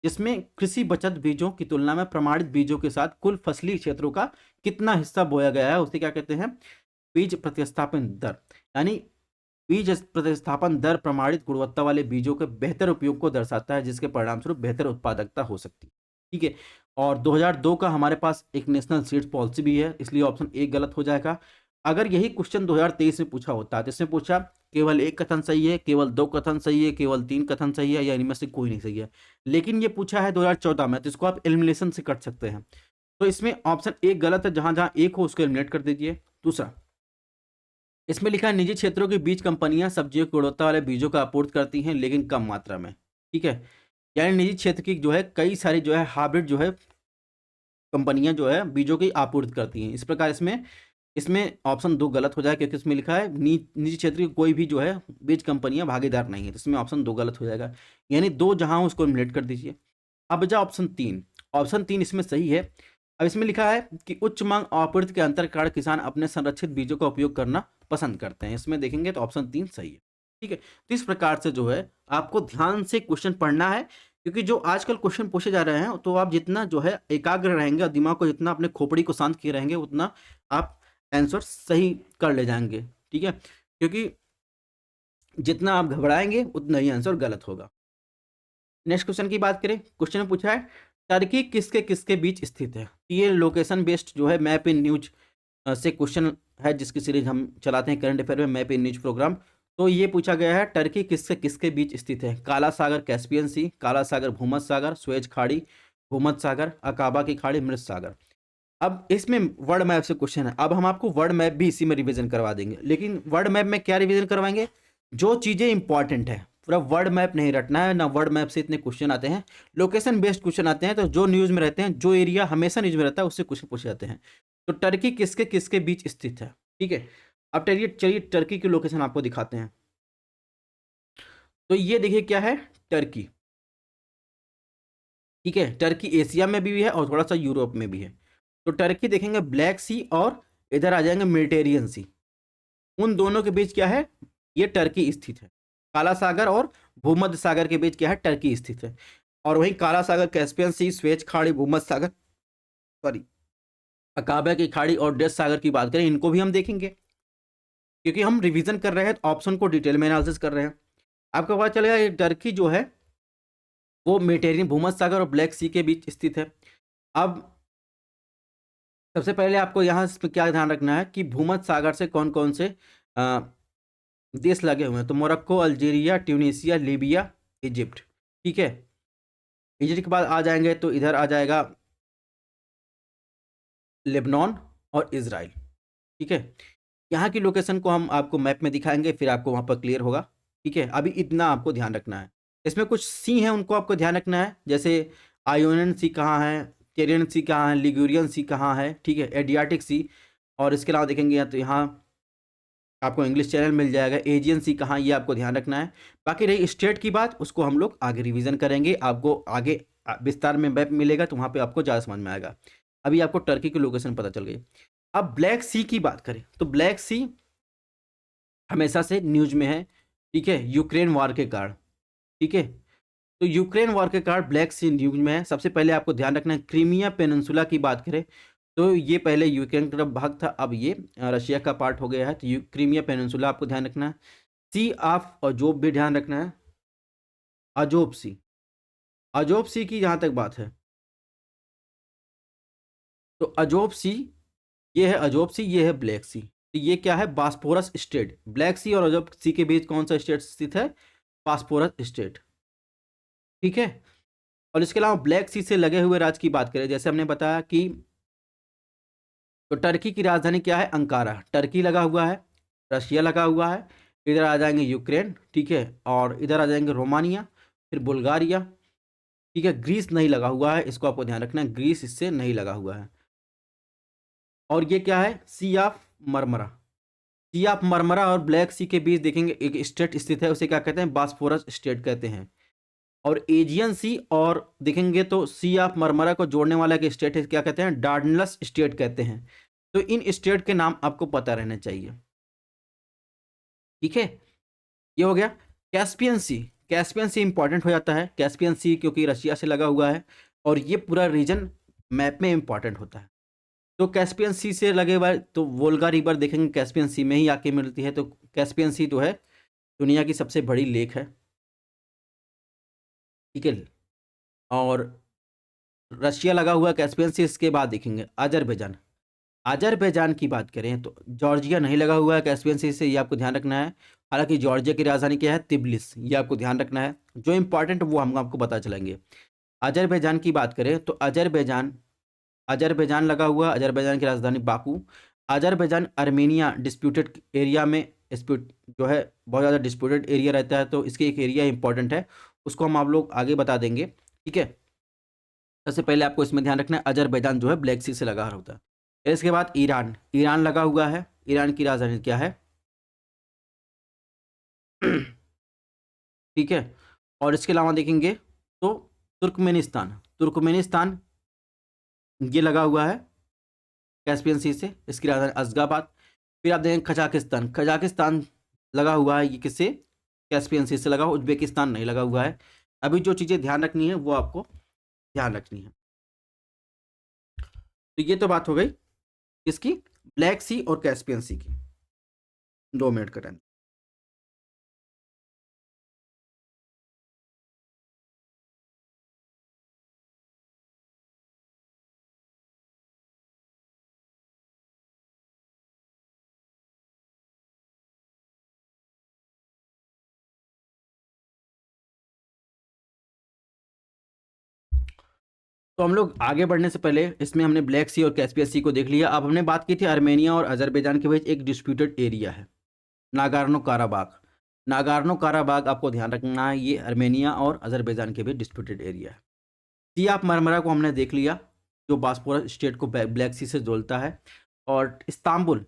जिसमें कृषि बचत बीजों की तुलना में प्रमाणित बीजों के साथ कुल फसली क्षेत्रों का कितना हिस्सा बोया गया है, उसे क्या कहते हैं, बीज प्रतिस्थापन दर। यानी बीज प्रतिस्थापन दर प्रमाणित गुणवत्ता वाले बीजों के बेहतर उपयोग को दर्शाता है, जिसके परिणामस्वरूप बेहतर उत्पादकता हो सकती है। ठीक है। और 2002 का हमारे पास एक नेशनल सीड्स पॉलिसी भी है, इसलिए ऑप्शन ए गलत हो जाएगा। अगर यही क्वेश्चन 2023 में पूछा होता तो इसमें पूछा केवल एक कथन सही है, केवल 2 कथन सही है, केवल 3 कथन सही है, या इनमें से कोई नहीं सही है, लेकिन ये पूछा है 2014 में, तो इसको आप एलिमिनेशन से कर सकते हैं। तो इसमें ऑप्शन ए गलत है, जहां जहां एक हो उसको एलिमिनेट कर दीजिए। दूसरा, इसमें लिखा है निजी क्षेत्रों के बीच कंपनियां सब्जियों की गुणवत्ता वाले बीजों का आपूर्ति करती हैं, लेकिन कम मात्रा में। ठीक है, यानी निजी क्षेत्र की जो है कई सारी जो है हाइब्रिड जो है कंपनियां जो है बीजों की आपूर्ति करती हैं। इस प्रकार इसमें इसमें ऑप्शन 2 गलत हो जाए, क्योंकि इसमें लिखा है निजी क्षेत्र की कोई भी जो है बीज कंपनियां भागीदार नहीं है, तो इसमें ऑप्शन 2 गलत हो जाएगा। यानी 2 जहां उसको एलिमिनेट कर दीजिए। अब बचा ऑप्शन 3। ऑप्शन 3 इसमें सही है। अब इसमें लिखा है कि उच्च मांग और आपूर्ति के अंतर के कारण किसान अपने संरक्षित बीजों का उपयोग करना पसंद करते हैं। इसमें देखेंगे तो ऑप्शन 3 सही है। ठीक है, तो इस प्रकार से जो है आपको ध्यान से क्वेश्चन पढ़ना है, क्योंकि जो आजकल क्वेश्चन पूछे जा रहे हैं, तो आप जितना जो है एकाग्र रहेंगे और दिमाग को जितना अपने खोपड़ी को शांत किए रहेंगे, उतना आप आंसर सही कर ले जाएंगे। ठीक है, क्योंकि जितना आप घबराएंगे उतना ही आंसर गलत होगा। नेक्स्ट क्वेश्चन की बात करें, क्वेश्चन में पूछा है टर्की किसके किसके बीच स्थित है। ये लोकेशन बेस्ड जो है मैप इन न्यूज से क्वेश्चन है, जिसकी सीरीज हम चलाते हैं करंट अफेयर में, मैप इन न्यूज प्रोग्राम। तो ये पूछा गया है टर्की किसके किसके बीच स्थित है। काला सागर कैस्पियन सी, काला सागर भूमध्य सागर, स्वेज खाड़ी, भूमध्य सागर, अकाबा की खाड़ी, मृत सागर। अब इसमें वर्ल्ड मैप से क्वेश्चन है। अब हम आपको वर्ल्ड मैप भी इसी में रिवीजन करवा देंगे, लेकिन वर्ल्ड मैप में क्या रिवीजन करवाएंगे, जो चीज़ें इंपॉर्टेंट है। पूरा वर्ल्ड मैप नहीं रटना है ना, वर्ल्ड मैप से इतने क्वेश्चन आते हैं, लोकेशन बेस्ड क्वेश्चन आते हैं। तो जो न्यूज़ में रहते हैं, जो एरिया हमेशा न्यूज़ में रहता है, उससे क्वेश्चन पूछे जाते हैं। तो टर्की किसके किसके बीच स्थित है। ठीक है, अब चलिए टर्की की लोकेशन आपको दिखाते हैं। तो ये देखिए क्या है, टर्की। ठीक है, टर्की एशिया में भी है और थोड़ा सा यूरोप में भी है। तो टर्की देखेंगे ब्लैक सी और इधर आ जाएंगे मेडिटेरियन सी, उन दोनों के बीच क्या है, ये टर्की स्थित है। काला सागर और भूमध्य सागर के बीच क्या है, टर्की स्थित है। और वहीं काला सागर, कैस्पियन सी, स्वेज खाड़ी, भूमध्य सागर, सॉरी अकाबा की खाड़ी और डेथ सागर की बात करें, इनको भी हम देखेंगे, क्योंकि हम रिवीजन कर रहे हैं, तो ऑप्शन को डिटेल में एनालिसिस कर रहे हैं। आपको पता चलेगा ये टर्की जो है वो मेडिटेरियन, भूमध्य सागर और ब्लैक सी के बीच स्थित है। अब सबसे पहले आपको यहाँ इस पे क्या ध्यान रखना है कि भूमध्य सागर से कौन कौन से अ, देश लगे हुए हैं। तो Morocco, Algeria, Tunisia, Libya, Egypt. ठीक है, इजिप्ट के बाद आ जाएंगे तो इधर आ जाएगा लेबनान और इजराइल। ठीक है, यहाँ की लोकेशन को हम आपको मैप में दिखाएंगे, फिर आपको वहाँ पर क्लियर होगा। ठीक है, अभी इतना आपको ध्यान रखना है। इसमें कुछ सी हैं, उनको आपको ध्यान रखना है, जैसे आयोनियन सी कहाँ है, कैरियन सी कहाँ है, लिगुरियन सी कहाँ है। ठीक है, एडियाटिक सी, और इसके अलावा देखेंगे तो यहाँ आपको इंग्लिश चैनल मिल जाएगा। एजियन सी कहाँ, ये आपको ध्यान रखना है। बाकी रही स्टेट की बात, उसको हम लोग आगे रिवीजन करेंगे, आपको आगे विस्तार में मैप मिलेगा, तो वहाँ पे आपको ज़्यादा समझ में आएगा। अभी आपको टर्की की लोकेशन पता चल गई। अब ब्लैक सी की बात करें, तो ब्लैक सी हमेशा से न्यूज में है। ठीक है, यूक्रेन वॉर के कारण। ठीक है, तो यूक्रेन वॉर के कारण ब्लैक सी न्यूज में है। सबसे पहले आपको ध्यान रखना है, क्रीमिया पेनिनसुला की बात करें तो ये पहले यूक्रेन का भाग था, अब ये रशिया का पार्ट हो गया है। तो क्रीमिया पेनिनसुला आपको ध्यान रखना है। सी ऑफ अजोब भी ध्यान रखना है, अजोब सी। अजोब सी की जहाँ तक बात है, तो अजोब सी, ये है अजोब सी, ये है ब्लैक सी। तो ये क्या है, बास्पोरस स्टेट। ब्लैक सी और अजोब सी के बीच कौन सा स्टेट स्थित है, बास्पोरस स्टेट। ठीक है, और इसके अलावा ब्लैक सी से लगे हुए राज्य की बात करें, जैसे हमने बताया कि तो टर्की की राजधानी क्या है, अंकारा। टर्की लगा हुआ है, रशिया लगा हुआ है, इधर आ जाएंगे यूक्रेन। ठीक है, और इधर आ जाएंगे रोमानिया, फिर बुल्गारिया। ठीक है, ग्रीस नहीं लगा हुआ है, इसको आपको ध्यान रखना है, ग्रीस इससे नहीं लगा हुआ है। और ये क्या है, sea of Marmara. Sea of Marmara और ब्लैक सी के बीच देखेंगे एक स्टेट स्थित है, उसे क्या कहते हैं, बास्फोरस स्टेट कहते हैं। और एजियन सी और देखेंगे तो सी ऑफ मरमरा को जोड़ने वाला एक स्टेट है, क्या कहते हैं, डार्डनलस स्टेट कहते हैं। तो इन स्टेट के नाम आपको पता रहने चाहिए। ठीक है, ये हो गया। कैस्पियन सी, कैस्पियन सी इंपॉर्टेंट हो जाता है, कैस्पियन सी क्योंकि रशिया से लगा हुआ है और ये पूरा रीजन मैप में इंपॉर्टेंट होता है। तो कैस्पियन सी से लगे हुआ है, तो वोल्गा रिवर देखेंगे कैस्पियन सी में ही आके मिलती है। तो कैस्पियन सी तो है दुनिया की सबसे बड़ी लेक है। ठीक है, और रशिया लगा हुआ है कैस्पियन सी। इसके बाद देखेंगे अजरबैजान। अजरबैजान की बात करें तो जॉर्जिया नहीं लगा हुआ है कैस्पियन सी से, ये आपको ध्यान रखना है। हालांकि जॉर्जिया की राजधानी क्या है, तिब्लिस, ये आपको ध्यान रखना है। जो इंपॉर्टेंट वो हम आपको पता चलेंगे। अजरबैजान की बात करें तो अजरबैजान, अजरबैजान लगा हुआ, अजरबैजान की राजधानी Baku. Azerbaijan Armenia disputed area में, डिस्प्यूट जो है बहुत ज़्यादा डिस्प्यूटेड एरिया रहता है, तो इसके एक एरिया इंपॉर्टेंट है, उसको हम आप लोग आगे बता देंगे। ठीक है, सबसे पहले आपको इसमें ध्यान रखना है अजरबैजान जो है ब्लैक सी से लगा होता है। फिर इसके बाद ईरान, ईरान लगा हुआ है। ईरान की राजधानी क्या है? ठीक है, और इसके अलावा देखेंगे तो तुर्कमेनिस्तान, तुर्कमेनिस्तान ये लगा हुआ है कैस्पियन सी से, इसकी राजधानी अशगाबाद। फिर आप देखेंगे कजाकिस्तान, कजाकिस्तान लगा हुआ है, ये किससे? कैस्पियन सी से लगा हुआ। उज्बेकिस्तान नहीं लगा हुआ है। अभी जो चीज़ें ध्यान रखनी है वो आपको ध्यान रखनी है। तो ये तो बात हो गई किसकी? ब्लैक सी और कैस्पियन सी की। 2 मिनट का टाइम। तो हम लोग आगे बढ़ने से पहले इसमें हमने ब्लैक सी और कैस्पियन सी को देख लिया। अब हमने बात की थी आर्मेनिया और अजरबैजान के बीच एक डिस्प्यूटेड एरिया है, नागार्नो काराबाग। नागार्नो काराबाग आपको ध्यान रखना है, ये आर्मेनिया और अजरबैजान के बीच डिस्प्यूटेड एरिया है। सियाफ मरमरा को हमने देख लिया, जो बास्पोरस स्टेट को ब्लैक सी से जोड़ता है। और इस्तांबुल,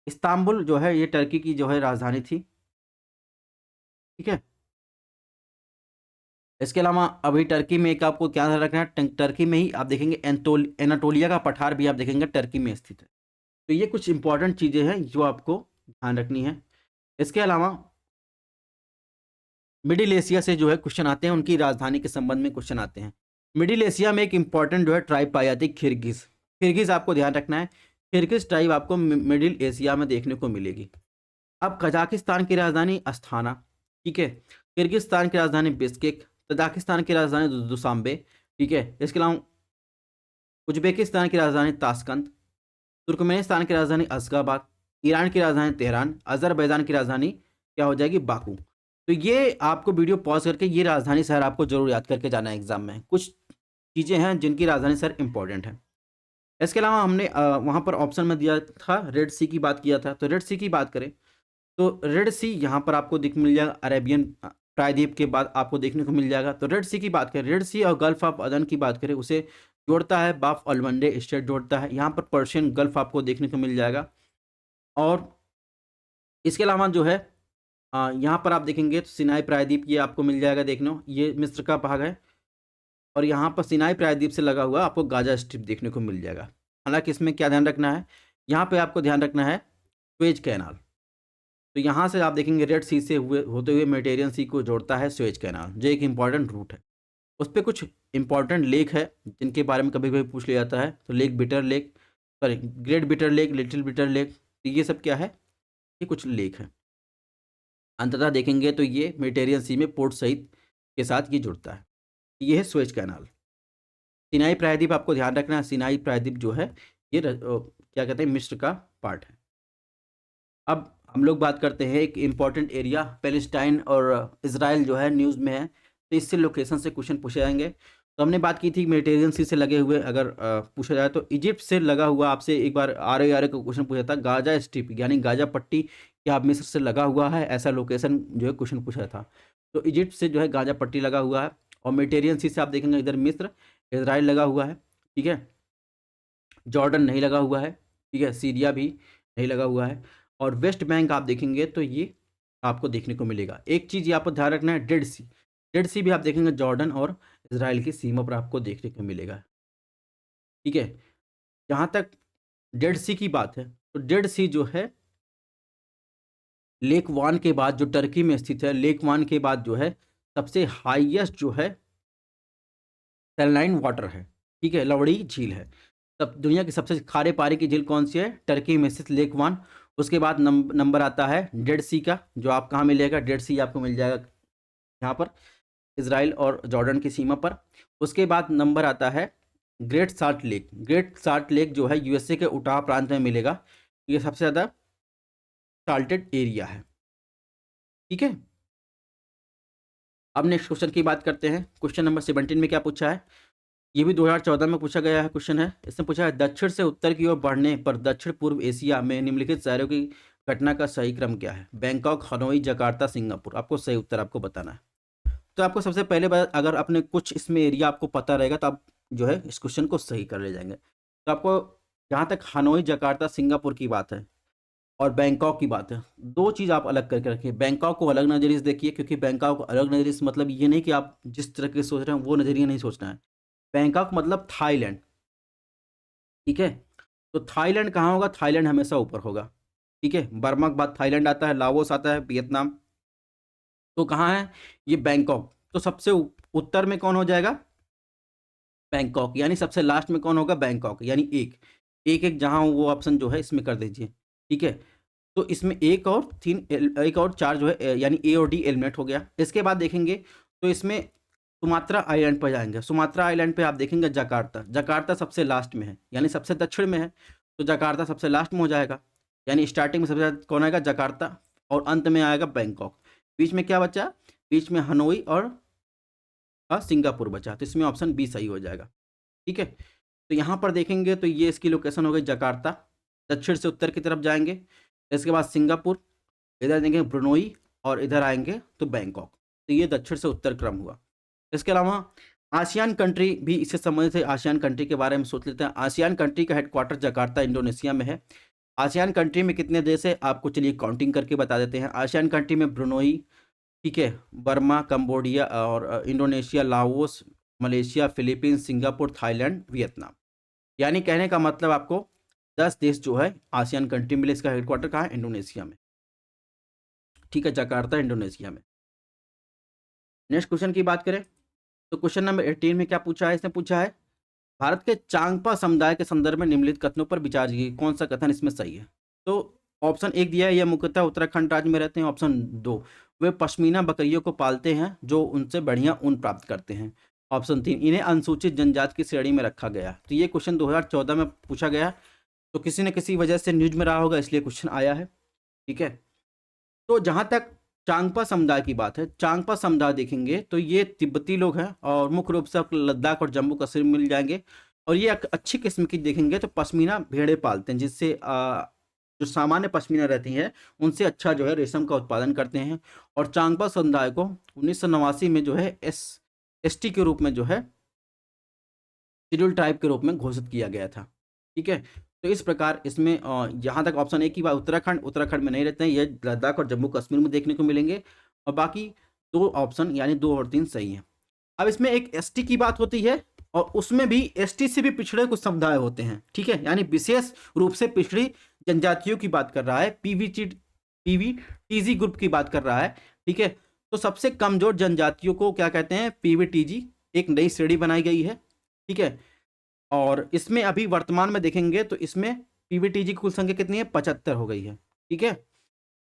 इस्तांबुल जो है ये टर्की की जो है राजधानी थी। ठीक है, इसके अलावा अभी टर्की में एक आपको क्या ध्यान रखना है, टर्की में ही आप देखेंगे एनाटोलिया का पठार भी आप देखेंगे टर्की में स्थित है। तो ये कुछ इंपॉर्टेंट चीज़ें हैं जो आपको ध्यान रखनी है। इसके अलावा मिडिल एशिया से जो है क्वेश्चन आते हैं, उनकी राजधानी के संबंध में क्वेश्चन आते हैं। मिडिल एशिया में एक इंपॉर्टेंट जो है ट्राइब पाई जाती है, किर्गिज। किर्गिज आपको ध्यान रखना है, किर्गिज ट्राइब आपको मिडिल एशिया में देखने को मिलेगी। अब कजाकिस्तान की राजधानी अस्थाना। ठीक है, किर्गिस्तान की राजधानी बिश्केक, तजाकिस्तान की राजधानी दुशांबे। ठीक है, इसके अलावा उज्बेकिस्तान की राजधानी ताशकंद, तुर्कमेनिस्तान की राजधानी अशगाबाद, ईरान की राजधानी तेहरान, अजरबैजान की राजधानी क्या हो जाएगी? बाकू। तो ये आपको वीडियो पॉज करके ये राजधानी शहर आपको जरूर याद करके जाना है एग्जाम में। कुछ चीज़ें हैं जिनकी राजधानी शहर इंपॉर्टेंट है। इसके अलावा हमने वहाँ पर ऑप्शन में दिया था रेड सी की बात किया था। तो रेड सी की बात करें तो रेड सी यहाँ पर आपको दिख मिल जाएगा, अरेबियन प्रायद्वीप के बाद आपको देखने को मिल जाएगा। तो रेड सी की बात करें, रेड सी और गल्फ ऑफ अदन की बात करें, उसे जोड़ता है बाफ अलमंडे स्टेट जोड़ता है। यहाँ पर पर्शियन गल्फ आपको देखने को मिल जाएगा। और इसके अलावा जो है यहाँ पर आप देखेंगे तो सिनाई प्रायद्वीप ये आपको मिल जाएगा देखने को, ये मिस्र का भाग है। और यहाँ पर सिनाई प्रायद्वीप से लगा हुआ आपको गाजा स्ट्रिप देखने को मिल जाएगा। हालांकि इसमें क्या ध्यान रखना है, यहाँ पे आपको ध्यान रखना है स्वेज कैनाल। तो यहाँ से आप देखेंगे रेड सी से हुए होते हुए मेडिटेरियन सी को जोड़ता है स्वेज कैनाल, जो एक इंपॉर्टेंट रूट है। उस पर कुछ इंपॉर्टेंट लेक है जिनके बारे में कभी कभी पूछ लिया जाता है। तो lake bitter lake, sorry great bitter lake, little bitter lake, तो ये सब क्या है? ये कुछ लेक है। अंततः देखेंगे तो ये मेडिटेरियन सी में पोर्ट सहित के साथ ये जुड़ता है। ये है स्वेज कैनाल। सिनाई प्रायद्वीप आपको ध्यान रखना है, सिनाई प्रायद्वीप जो है ये क्या कहते हैं, मिस्र का पार्ट है। अब हम लोग बात करते हैं एक इम्पॉर्टेंट एरिया, पैलेस्टाइन और इसराइल जो है न्यूज़ में है, तो इससे लोकेशन से क्वेश्चन पूछे जाएंगे। तो हमने बात की थी मेडिटेरियन सी से लगे हुए, अगर पूछा जाए तो इजिप्ट से लगा हुआ, आपसे एक बार आर का क्वेश्चन पूछा था, गाजा स्ट्रिप यानी गाजा पट्टी क्या मिस्र से लगा हुआ है, ऐसा लोकेशन जो है क्वेश्चन पूछा था। तो इजिप्ट से जो है गाजा पट्टी लगा हुआ है। और मेडिटेरियन सी से आप देखेंगे इधर मिस्र, इसराइल लगा हुआ है। ठीक है, जॉर्डन नहीं लगा हुआ है। ठीक है, सीरिया भी नहीं लगा हुआ है। और वेस्ट बैंक आप देखेंगे तो ये आपको देखने को मिलेगा। एक चीज़ यहाँ पर ध्यान रखना है, डेड सी, डेड सी भी आप देखेंगे जॉर्डन और इसराइल की सीमा पर आपको देखने को मिलेगा। ठीक है, जहाँ तक डेड सी की बात है तो डेड सी जो है लेक वान के बाद जो टर्की में स्थित है, लेक वान के बाद जो है सबसे हाईएस्ट जो है सैलाइन वाटर है। ठीक है, लवड़ी झील है। तब दुनिया की सबसे खारे पानी की झील कौन सी है? टर्की में स्थित लेक वान। उसके बाद नंबर आता है डेड सी का, जो आप कहाँ मिलेगा? डेड सी आपको मिल जाएगा यहाँ पर इसराइल और जॉर्डन की सीमा पर। उसके बाद नंबर आता है ग्रेट साल्ट लेक जो है यूएसए के उटाह प्रांत में मिलेगा। ये सबसे ज़्यादा साल्टेड एरिया है। ठीक है, अब नेक्स्ट क्वेश्चन की बात करते हैं। क्वेश्चन नंबर 17 में क्या पूछा है, ये भी 2014 में पूछा गया है क्वेश्चन है। इसमें पूछा है दक्षिण से उत्तर की ओर बढ़ने पर दक्षिण पूर्व एशिया में निम्नलिखित शहरों की घटना का सही क्रम क्या है? Bangkok, Hanoi, Jakarta, Singapore. आपको सही उत्तर आपको बताना है। तो आपको सबसे पहले बात, अगर आपने कुछ इसमें एरिया आपको पता रहेगा तो आप जो है इस क्वेश्चन को सही कर ले जाएंगे। तो आपको जहाँ तक हनोई, जकार्ता, सिंगापुर की बात है और बैंकॉक की बात है, दो चीज़ आप अलग करके रखिए। बैंकॉक को अलग नज़रिए से देखिए, क्योंकि बैंकॉक को अलग नज़रिए से मतलब ये नहीं कि आप जिस तरह के सोच रहे हैं वो नज़रिया नहीं सोचना है। बैंकॉक मतलब थाईलैंड। ठीक है, तो थाईलैंड कहाँ होगा? थाईलैंड हमेशा ऊपर होगा। ठीक है, बर्मा के बाद थाईलैंड आता है, लाओस आता है, वियतनाम। तो कहाँ है ये? बैंकॉक। तो सबसे उत्तर में कौन हो जाएगा? बैंकॉक। यानी सबसे लास्ट में कौन होगा? बैंकॉक। यानी एक जहाँ वो ऑप्शन जो है इसमें कर दीजिए। ठीक है, तो इसमें एक और चार जो है यानी ए और डी एलिमिनेट हो गया। इसके बाद देखेंगे तो इसमें सुमात्रा आइलैंड पर जाएंगे। सुमात्रा आइलैंड पे आप देखेंगे जकार्ता। जकार्ता सबसे लास्ट में है, यानी सबसे दक्षिण में है, तो जकार्ता सबसे लास्ट में हो जाएगा। यानी स्टार्टिंग में सबसे ज़्यादा कौन आएगा? जकार्ता, और अंत में आएगा बैंकॉक। बीच में क्या बचा? बीच में हनोई और सिंगापुर बचा, तो इसमें ऑप्शन बी सही हो जाएगा। ठीक है, तो यहाँ पर देखेंगे तो ये इसकी लोकेशन हो गई जकार्ता, दक्षिण से उत्तर की तरफ जाएंगे। इसके बाद सिंगापुर, इधर देखेंगे ब्रुनोई, और इधर आएंगे तो बैंकॉक। तो ये दक्षिण से उत्तर क्रम हुआ। इसके अलावा आसियान कंट्री भी इससे संबंधित है। आसियान कंट्री के बारे में सोच लेते हैं। आसियान कंट्री का हेडक्वार्टर जकार्ता इंडोनेशिया में है। आसियान कंट्री में कितने देश है आपको चलिए काउंटिंग करके बता देते हैं। आसियान कंट्री में ब्रुनोई, ठीक है, बर्मा, कंबोडिया और Indonesia, Laos, Malaysia, Philippines, Singapore, Thailand, Vietnam. यानी कहने का मतलब आपको 10 देश जो है आसियान कंट्री मिले। इसका हेडक्वार्टर कहाँ है? इंडोनेशिया में। ठीक है, जकार्ता इंडोनेशिया में। नेक्स्ट क्वेश्चन की बात करें तो क्वेश्चन नंबर 18 में क्या पूछा है? इसने पूछा है भारत के चांगपा समुदाय के संदर्भ में निम्नलिखित कथनों पर विचार कीजिए, कौन सा कथन इसमें सही है? तो ऑप्शन एक दिया है, यह मुख्यतः उत्तराखंड राज्य में रहते हैं। ऑप्शन दो, वे पश्मीना बकरियों को पालते हैं जो उनसे बढ़िया ऊन प्राप्त करते हैं। ऑप्शन तीन, इन्हें अनुसूचित जनजाति की श्रेणी में रखा गया। तो ये क्वेश्चन 2014 में पूछा गया, तो किसी न किसी वजह से न्यूज में रहा होगा, इसलिए क्वेश्चन आया है। ठीक है, तो जहाँ तक चांगपा समुदाय की बात है, चांगपा समुदाय देखेंगे तो ये तिब्बती लोग हैं और मुख्य रूप से आपको लद्दाख और जम्मू कश्मीर मिल जाएंगे। और ये अच्छी किस्म की देखेंगे तो पश्मीना भेड़े पालते हैं, जिससे जो सामान्य पश्मीना रहती है उनसे अच्छा जो है रेशम का उत्पादन करते हैं। और चांगपा समुदाय को 1989 में जो है एसटी के रूप में जो है शेड्यूल ट्राइब के रूप में घोषित किया गया था। ठीक है, तो इस प्रकार इसमें यहाँ तक ऑप्शन एक की बात, उत्तराखंड में नहीं रहते हैं, ये लद्दाख और जम्मू कश्मीर में देखने को मिलेंगे। और बाकी दो ऑप्शन यानी 2 और 3 सही हैं। अब इसमें एक एसटी की बात होती है और उसमें भी एसटी से भी पिछड़े कुछ समुदाय होते हैं। ठीक है, यानी विशेष रूप से पिछड़ी जनजातियों की बात कर रहा है, पीवीटीजी ग्रुप की बात कर रहा है। ठीक है, तो सबसे कमजोर जनजातियों को क्या कहते हैं? पीवीटीजी। एक नई श्रेणी बनाई गई है। ठीक है, और इसमें अभी वर्तमान में देखेंगे तो इसमें पीवीटीजी की कुल संख्या कितनी है? 75 हो गई है। ठीक है,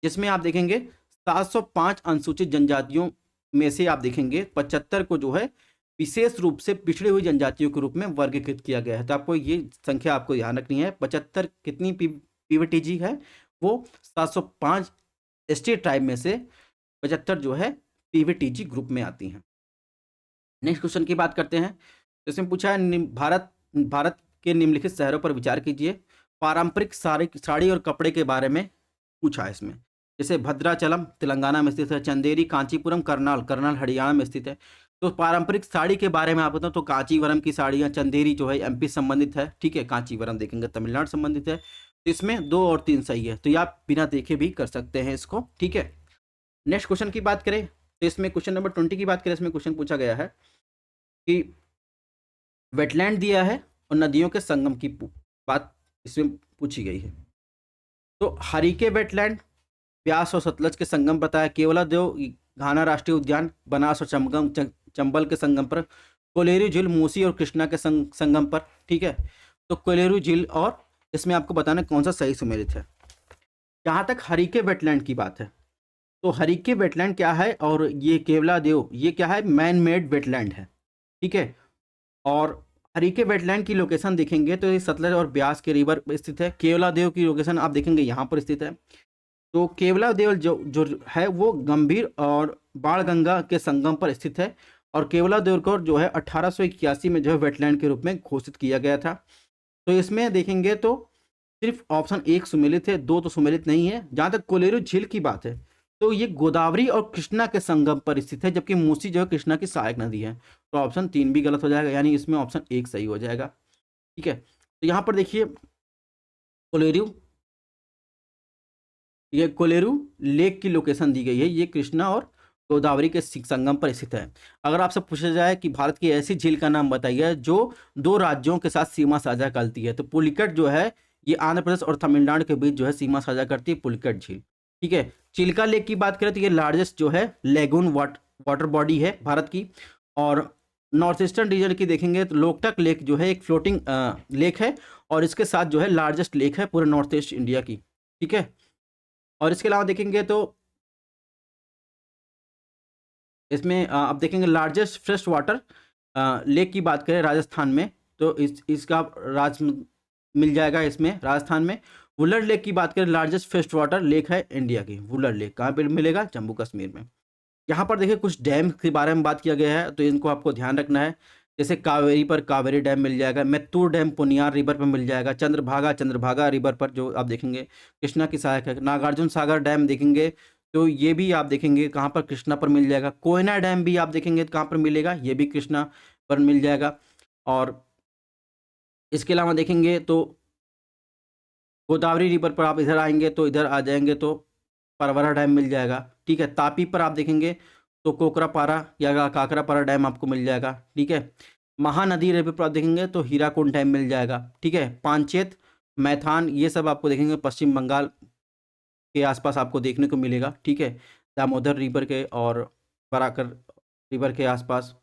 जिसमें आप देखेंगे 705 अनुसूचित जनजातियों में से आप देखेंगे 75 को जो है विशेष रूप से पिछड़ी हुई जनजातियों के रूप में वर्गीकृत किया गया है। तो आपको ये संख्या आपको ध्यान रखनी है। 75 कितनी पीवीटीजी है? वो 705 एसटी ट्राइब में से 75 जो है पीवीटीजी ग्रुप में आती हैं। नेक्स्ट क्वेश्चन की बात करते हैं। इसमें पूछा है भारत के निम्नलिखित शहरों पर विचार कीजिए। पारंपरिक साड़ी और कपड़े के बारे में पूछा है इसमें। जैसे भद्राचलम तेलंगाना में स्थित है, चंदेरी, कांचीपुरम, करनाल हरियाणा में स्थित है। तो पारंपरिक साड़ी के बारे में आप बताओ तो कांचीवरम की साड़ियाँ, चंदेरी जो है एमपी संबंधित है। ठीक है, कांचीवरम देखेंगे तमिलनाडु संबंधित है। तो इसमें 2 और 3 सही है, तो ये आप बिना देखे भी कर सकते हैं इसको। ठीक है, नेक्स्ट क्वेश्चन की बात करें तो इसमें क्वेश्चन नंबर 20 की बात करें, इसमें क्वेश्चन पूछा गया है कि वेटलैंड दिया है और नदियों के संगम की बात इसमें पूछी गई है। तो हरीके वेटलैंड ब्यास और सतलज के संगम बताया, केवलादेव घाना राष्ट्रीय उद्यान बनास और चंबल के संगम पर, कोलेरू झील मूसी और कृष्णा के संगम पर। ठीक है, तो कोलेरू झील और इसमें आपको बताना कौन सा सही सुमेलित है। जहाँ तक हरीके वेटलैंड की बात है तो हरीके वेटलैंड क्या है और ये केवलादेव ये क्या है? मैन मेड वेटलैंड है। ठीक है, और हरीके वेटलैंड की लोकेशन देखेंगे तो ये सतलज और ब्यास के रिवर पे स्थित है। केवलादेव की लोकेशन आप देखेंगे यहाँ पर स्थित है। तो केवलादेव जो जो है वो गंभीर और बाणगंगा के संगम पर स्थित है। और केवलादेव को जो है 1881 में जो है वेटलैंड के रूप में घोषित किया गया था। तो इसमें देखेंगे तो सिर्फ ऑप्शन एक सुमेलित है, दो तो सुमेलित नहीं है। जहाँ तक कोलेरू झील की बात है तो ये गोदावरी और कृष्णा के संगम पर स्थित है, जबकि मूसी जो है कृष्णा की सहायक नदी है। तो ऑप्शन तीन भी गलत हो जाएगा, यानी इसमें ऑप्शन एक सही हो जाएगा। ठीक है, तो यहाँ पर देखिए कोलेरू, ये कोलेरू लेक की लोकेशन दी गई है। ये कृष्णा और गोदावरी के संगम पर स्थित है। अगर आपसे पूछा जाए कि भारत की ऐसी झील का नाम बताइए जो दो राज्यों के साथ सीमा साझा करती है, तो पुलिकट जो है ये आंध्र प्रदेश और तमिलनाडु के बीच जो है सीमा साझा करती है, पुलिकट झील। ठीक है, चिल्का लेक की बात करें तो ये लार्जेस्ट जो है लेगून वाटर बॉडी है भारत की। और नॉर्थ ईस्टर्न रीजन की देखेंगे तो लोकटक लेक जो है एक फ्लोटिंग लेक है, और इसके साथ जो है लार्जेस्ट लेक है पूरे नॉर्थ ईस्ट इंडिया की। ठीक है, और इसके अलावा देखेंगे तो इसमें आप देखेंगे लार्जेस्ट फ्रेश वाटर लेक की बात करें राजस्थान में, तो इसका मिल जाएगा इसमें राजस्थान में। वुलर लेक की बात करें, लार्जेस्ट फ्रेश वाटर लेक है इंडिया की। वुलर लेक कहाँ पे मिलेगा? जम्मू कश्मीर में। यहाँ पर देखिए कुछ डैम के बारे में बात किया गया है, तो इनको आपको ध्यान रखना है। जैसे कावेरी पर कावेरी डैम मिल जाएगा, मैत्तूर डैम पुनियार रिवर पर मिल जाएगा, चंद्रभागा रिवर पर जो आप देखेंगे कृष्णा की सहायक है। नागार्जुन सागर डैम देखेंगे तो ये भी आप देखेंगे कहाँ पर? कृष्णा पर मिल जाएगा। कोयना डैम भी आप देखेंगे तो कहाँ पर मिलेगा? ये भी कृष्णा पर मिल जाएगा। और इसके अलावा देखेंगे तो गोदावरी रिवर पर आप इधर आएंगे तो इधर आ जाएंगे तो परवरा डैम मिल जाएगा। ठीक है, तापी पर आप देखेंगे तो कोकरापारा या काकरापारा डैम आपको मिल जाएगा। ठीक है, महानदी रिवर पर आप देखेंगे तो हीराकुंड डैम मिल जाएगा। ठीक है, पांचेत, मैथान, ये सब आपको देखेंगे पश्चिम बंगाल के आसपास आपको देखने को मिलेगा। ठीक है, दामोदर रिवर के और बराकर रिवर के आसपास।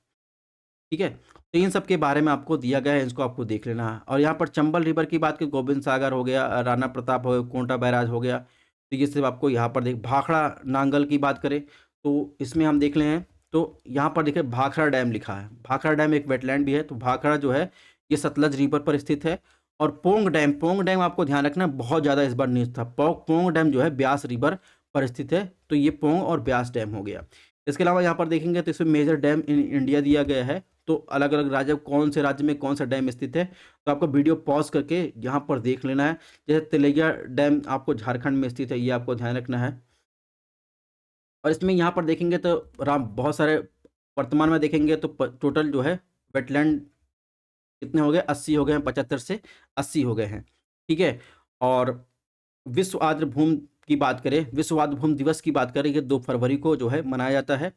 ठीक है, तो इन सब के बारे में आपको दिया गया है, इसको आपको देख लेना है। और यहाँ पर चंबल रिवर की बात की, गोविंद सागर हो गया, राणा प्रताप हो गया, कोंटा बैराज हो गया, तो ये सब आपको यहाँ पर देख। भाखड़ा नांगल की बात करें तो इसमें हम देख ले हैं तो यहाँ पर देखिए भाखड़ा डैम लिखा है। भाखड़ा डैम एक वेटलैंड भी है। तो भाखड़ा जो है ये सतलज रिवर पर स्थित है। और पोंग डैम आपको ध्यान रखना बहुत ज़्यादा इस बार न्यूज़ था। पोंग डैम जो है ब्यास रिवर पर स्थित है। तो ये पोंग और ब्यास डैम हो गया। इसके अलावा यहाँ पर देखेंगे तो इसमें मेजर डैम इन इंडिया दिया गया है। तो अलग अलग राज्य, कौन से राज्य में कौन सा डैम स्थित है, तो आपको वीडियो पॉज करके यहाँ पर देख लेना है। जैसे तिलैया डैम आपको झारखंड में स्थित है, ये आपको ध्यान रखना है। और इसमें यहाँ पर देखेंगे तो राम बहुत सारे वर्तमान में देखेंगे तो टोटल जो है वेटलैंड कितने हो गए? 80 हो गए हैं, 75 से 80 हो गए हैं। ठीक है, और विश्व आर्द्र भूमि की बात करें, विश्व आर्द्र भूमि दिवस की बात करें, ये 2 फरवरी को जो है मनाया जाता है।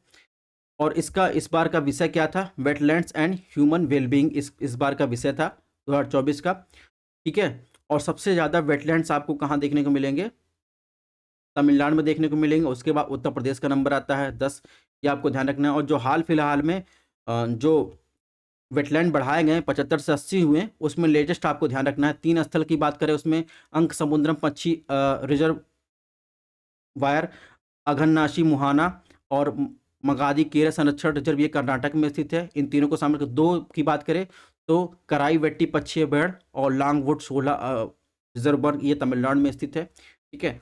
और इसका इस बार का विषय क्या था? वेटलैंड्स एंड ह्यूमन वेलबींग इस बार का विषय था 2024 का। ठीक है, और सबसे ज़्यादा वेटलैंड्स आपको कहाँ देखने को मिलेंगे? तमिलनाडु में देखने को मिलेंगे। उसके बाद उत्तर प्रदेश का नंबर आता है 10, ये आपको ध्यान रखना है। और जो हाल फिलहाल में जो वेटलैंड बढ़ाए गए 75 से 80 हुए, उसमें लेटेस्ट आपको ध्यान रखना है 3 स्थल की बात करें, उसमें अंक समुद्रम पक्षी रिजर्व वायर, अघनाशी मुहाना और मगादी केरल संरक्षण रिजर्व, ये कर्नाटक में स्थित है। इन तीनों को शामिल कर 2 की बात करें तो कराई वेट्टी पक्षी अभ्यारण्य और लांगवुड 16 रिजर्व वन, ये तमिलनाडु में स्थित है। ठीक है,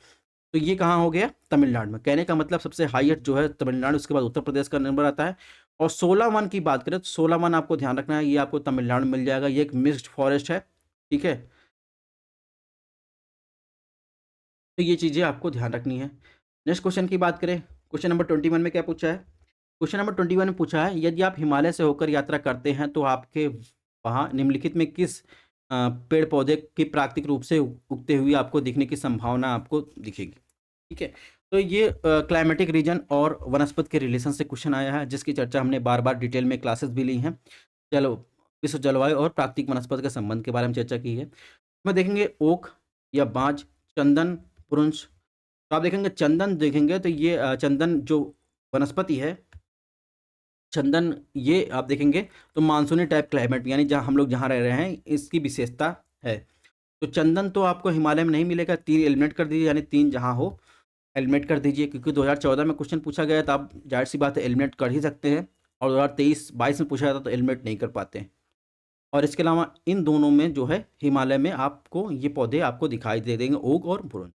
तो ये कहाँ हो गया? तमिलनाडु में। कहने का मतलब सबसे हाईएस्ट जो है तमिलनाडु, उसके बाद उत्तर प्रदेश का नंबर आता है। और 16 वन की बात करें तो 16 वन आपको ध्यान रखना है, ये आपको तमिलनाडु में मिल जाएगा। ये एक मिक्स्ड फॉरेस्ट है। ठीक है, तो ये चीज़ें आपको ध्यान रखनी है। नेक्स्ट क्वेश्चन की बात करें, क्वेश्चन नंबर 21 में क्या पूछा है? क्वेश्चन नंबर 21 में पूछा है, यदि आप हिमालय से होकर यात्रा करते हैं तो आपके वहाँ निम्नलिखित में किस पेड़ पौधे की प्राकृतिक रूप से उगते हुए आपको दिखने की संभावना आपको दिखेगी? ठीक है, तो ये क्लाइमेटिक रीजन और वनस्पति के रिलेशन से क्वेश्चन आया है, जिसकी चर्चा हमने बार बार डिटेल में क्लासेस भी ली हैं। चलो, विश्व जलवायु और प्राकृतिक वनस्पति के संबंध के बारे में चर्चा की है। में देखेंगे ओक या बांज, चंदन, पुरुष। तो आप देखेंगे चंदन देखेंगे तो ये चंदन जो वनस्पति है, चंदन ये आप देखेंगे तो मानसूनी टाइप क्लाइमेट, यानी जहाँ हम लोग जहाँ रह रहे हैं इसकी विशेषता है। तो चंदन तो आपको हिमालय में नहीं मिलेगा। 3 एलिमिनेट कर दीजिए, यानी 3 जहाँ हो एलिमिनेट कर दीजिए, क्योंकि 2014 में क्वेश्चन पूछा गया था, आप जाहिर सी बात है एलिमिनेट कर ही सकते हैं। और 2023-22 में पूछा जाता तो एलिमिनेट नहीं कर पाते हैं। और इसके अलावा इन दोनों में जो है हिमालय में आपको ये पौधे आपको दिखाई दे देंगे, ओक और बुरुंज।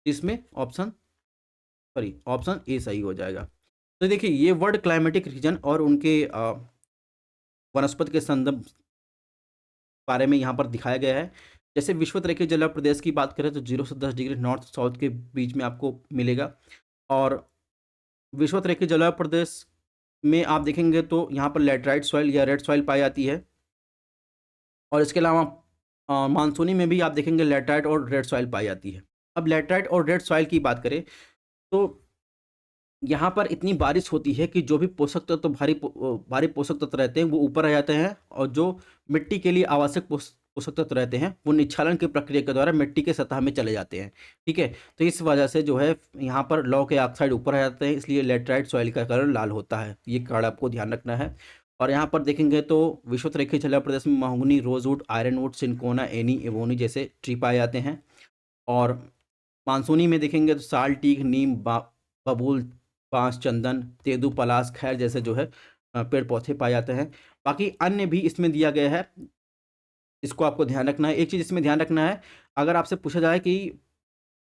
इसमें ऑप्शन ए सही हो जाएगा। तो देखिए ये वर्ल्ड क्लाइमेटिक रीजन और उनके वनस्पति के संदर्भ बारे में यहाँ पर दिखाया गया है। जैसे विषुवत-रेखीय जलवायु प्रदेश की बात करें तो 0 से 10 डिग्री नॉर्थ साउथ के बीच में आपको मिलेगा। और विषुवत-रेखीय जलवायु प्रदेश में आप देखेंगे तो यहाँ पर लैटेराइट सॉइल या रेड सॉइल पाई जाती है। और इसके अलावा मानसूनी में भी आप देखेंगे लैटेराइट और रेड सॉइल पाई जाती है। अब लैटेराइट और रेड सॉइल की बात करें तो यहाँ पर इतनी बारिश होती है कि जो भी भारी पोषक तत्व रहते हैं वो ऊपर आ जाते हैं, और जो मिट्टी के लिए आवश्यक पोषक तत्व रहते हैं वो निक्षालन की प्रक्रिया के द्वारा मिट्टी के सतह में चले जाते हैं। ठीक है, तो इस वजह से जो है यहाँ पर लौ के ऑक्साइड ऊपर आ जाते हैं, इसलिए लेटराइट सॉइल का कलर लाल होता है। ये कार्ड आपको ध्यान रखना है। और यहाँ पर देखेंगे तो विषुवत रेखीय जलवायु प्रदेश में महोगनी, रोजवुड, आयरनवुड, सिनकोना, एनी, एवोनी जैसे ट्री पाए जाते हैं। और मानसूनी में देखेंगे तो साल, टीक, नीम, बबूल, बांस, चंदन, तेंदू, पलाश, खैर जैसे जो है पेड़ पौधे पाए जाते हैं। बाकी अन्य भी इसमें दिया गया है, इसको आपको ध्यान रखना है। एक चीज़ इसमें ध्यान रखना है, अगर आपसे पूछा जाए कि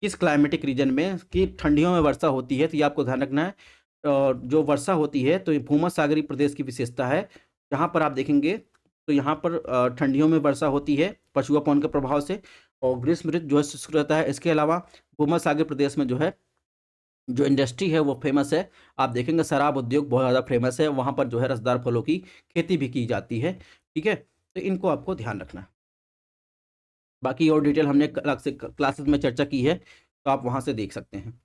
किस क्लाइमेटिक रीजन में कि ठंडियों में वर्षा होती है, तो ये आपको ध्यान रखना है। और जो वर्षा होती है तो ये भूमध्यसागरीय प्रदेश की विशेषता है। जहाँ पर आप देखेंगे तो यहाँ पर ठंडियों में वर्षा होती है पछुआ पवन के प्रभाव से, और ग्रीष्म ऋतु जो है शुष्क रहता है। इसके अलावा भूमध्यसागरीय प्रदेश में जो है जो इंडस्ट्री है वो फेमस है। आप देखेंगे शराब उद्योग बहुत ज़्यादा फेमस है, वहाँ पर जो है रसदार फलों की खेती भी की जाती है। ठीक है, तो इनको आपको ध्यान रखना है। बाकी और डिटेल हमने अलग से क्लासेस में चर्चा की है, तो आप वहाँ से देख सकते हैं।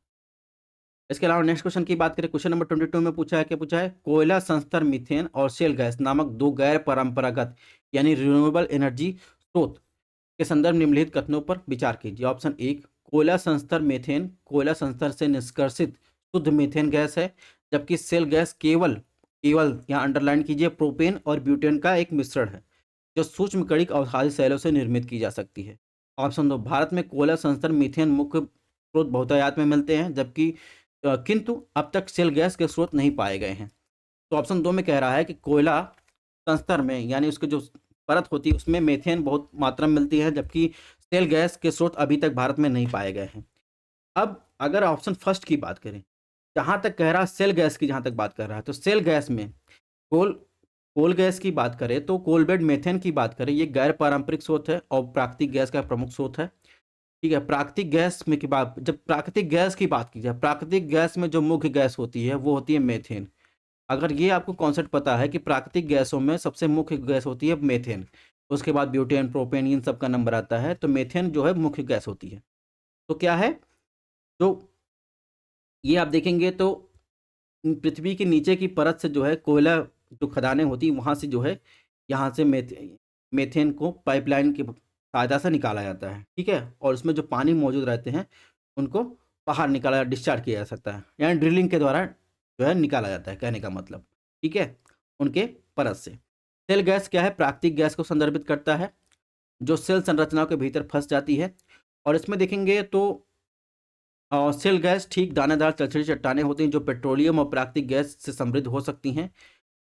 इसके अलावा नेक्स्ट क्वेश्चन की बात करें, क्वेश्चन नंबर 22 में पूछा है, क्या पूछा है, कोयला, संस्तर, मीथेन और शेल गैस नामक दो गैर परंपरागत यानी रिन्यूएबल एनर्जी स्रोत के संदर्भ निम्नलिखित कथनों पर विचार कीजिए। ऑप्शन एक, कोयला संस्तर मीथेन कोयला संस्तर से निष्कर्षित शुद्ध मीथेन गैस है, जबकि शेल गैस केवल केवल यहाँ अंडरलाइन कीजिए प्रोपेन और ब्यूटेन का एक मिश्रण है जो सूक्ष्म कणिक अवसादी सेलों से निर्मित की जा सकती है। ऑप्शन दो, भारत में कोयला संस्तर मीथेन मुख्य स्रोत बहुतायत में मिलते हैं, जबकि किंतु अब तक शेल गैस के स्रोत नहीं पाए गए हैं। तो ऑप्शन दो में कह रहा है कि कोयला संस्तर में यानी उसके जो परत होती है उसमें मीथेन बहुत मात्रा में मिलती है, जबकि शेल गैस के स्रोत अभी तक भारत में नहीं पाए गए हैं। अब अगर ऑप्शन फर्स्ट की बात करें, जहाँ तक कह रहा है शेल गैस की, जहाँ तक बात कर रहा है, तो शेल गैस में कोल कोल गैस की बात करें तो कोल बेड मेथेन की बात करें, ये गैर पारंपरिक स्रोत है और प्राकृतिक गैस का प्रमुख स्रोत है। ठीक है, प्राकृतिक गैस में की बात, जब प्राकृतिक गैस की बात की जाए, प्राकृतिक गैस में जो मुख्य गैस होती है वो होती है मेथेन। अगर ये आपको कॉन्सेप्ट पता है कि प्राकृतिक गैसों में सबसे मुख्य गैस होती है मेथेन, उसके बाद ब्यूटेन, प्रोपेन, इन सब का नंबर आता है, तो मेथेन जो है मुख्य गैस होती है। तो क्या है, तो ये आप देखेंगे तो पृथ्वी के नीचे की परत से जो है कोयला, जो खदानें होती हैं वहाँ से जो है यहाँ से मेथेन को पाइपलाइन की सहायता से निकाला जाता है। ठीक है, और उसमें जो पानी मौजूद रहते हैं उनको बाहर निकाला डिस्चार्ज किया जा सकता है, यानी ड्रिलिंग के द्वारा जो है निकाला जाता है, कहने का मतलब। ठीक है, उनके परत से। सेल गैस क्या है, प्राकृतिक गैस को संदर्भित करता है जो सेल संरचनाओं के भीतर फंस जाती है। और इसमें देखेंगे तो सेल गैस ठीक दानेदार चलचली चट्टानें होती हैं जो पेट्रोलियम और प्राकृतिक गैस से समृद्ध हो सकती हैं,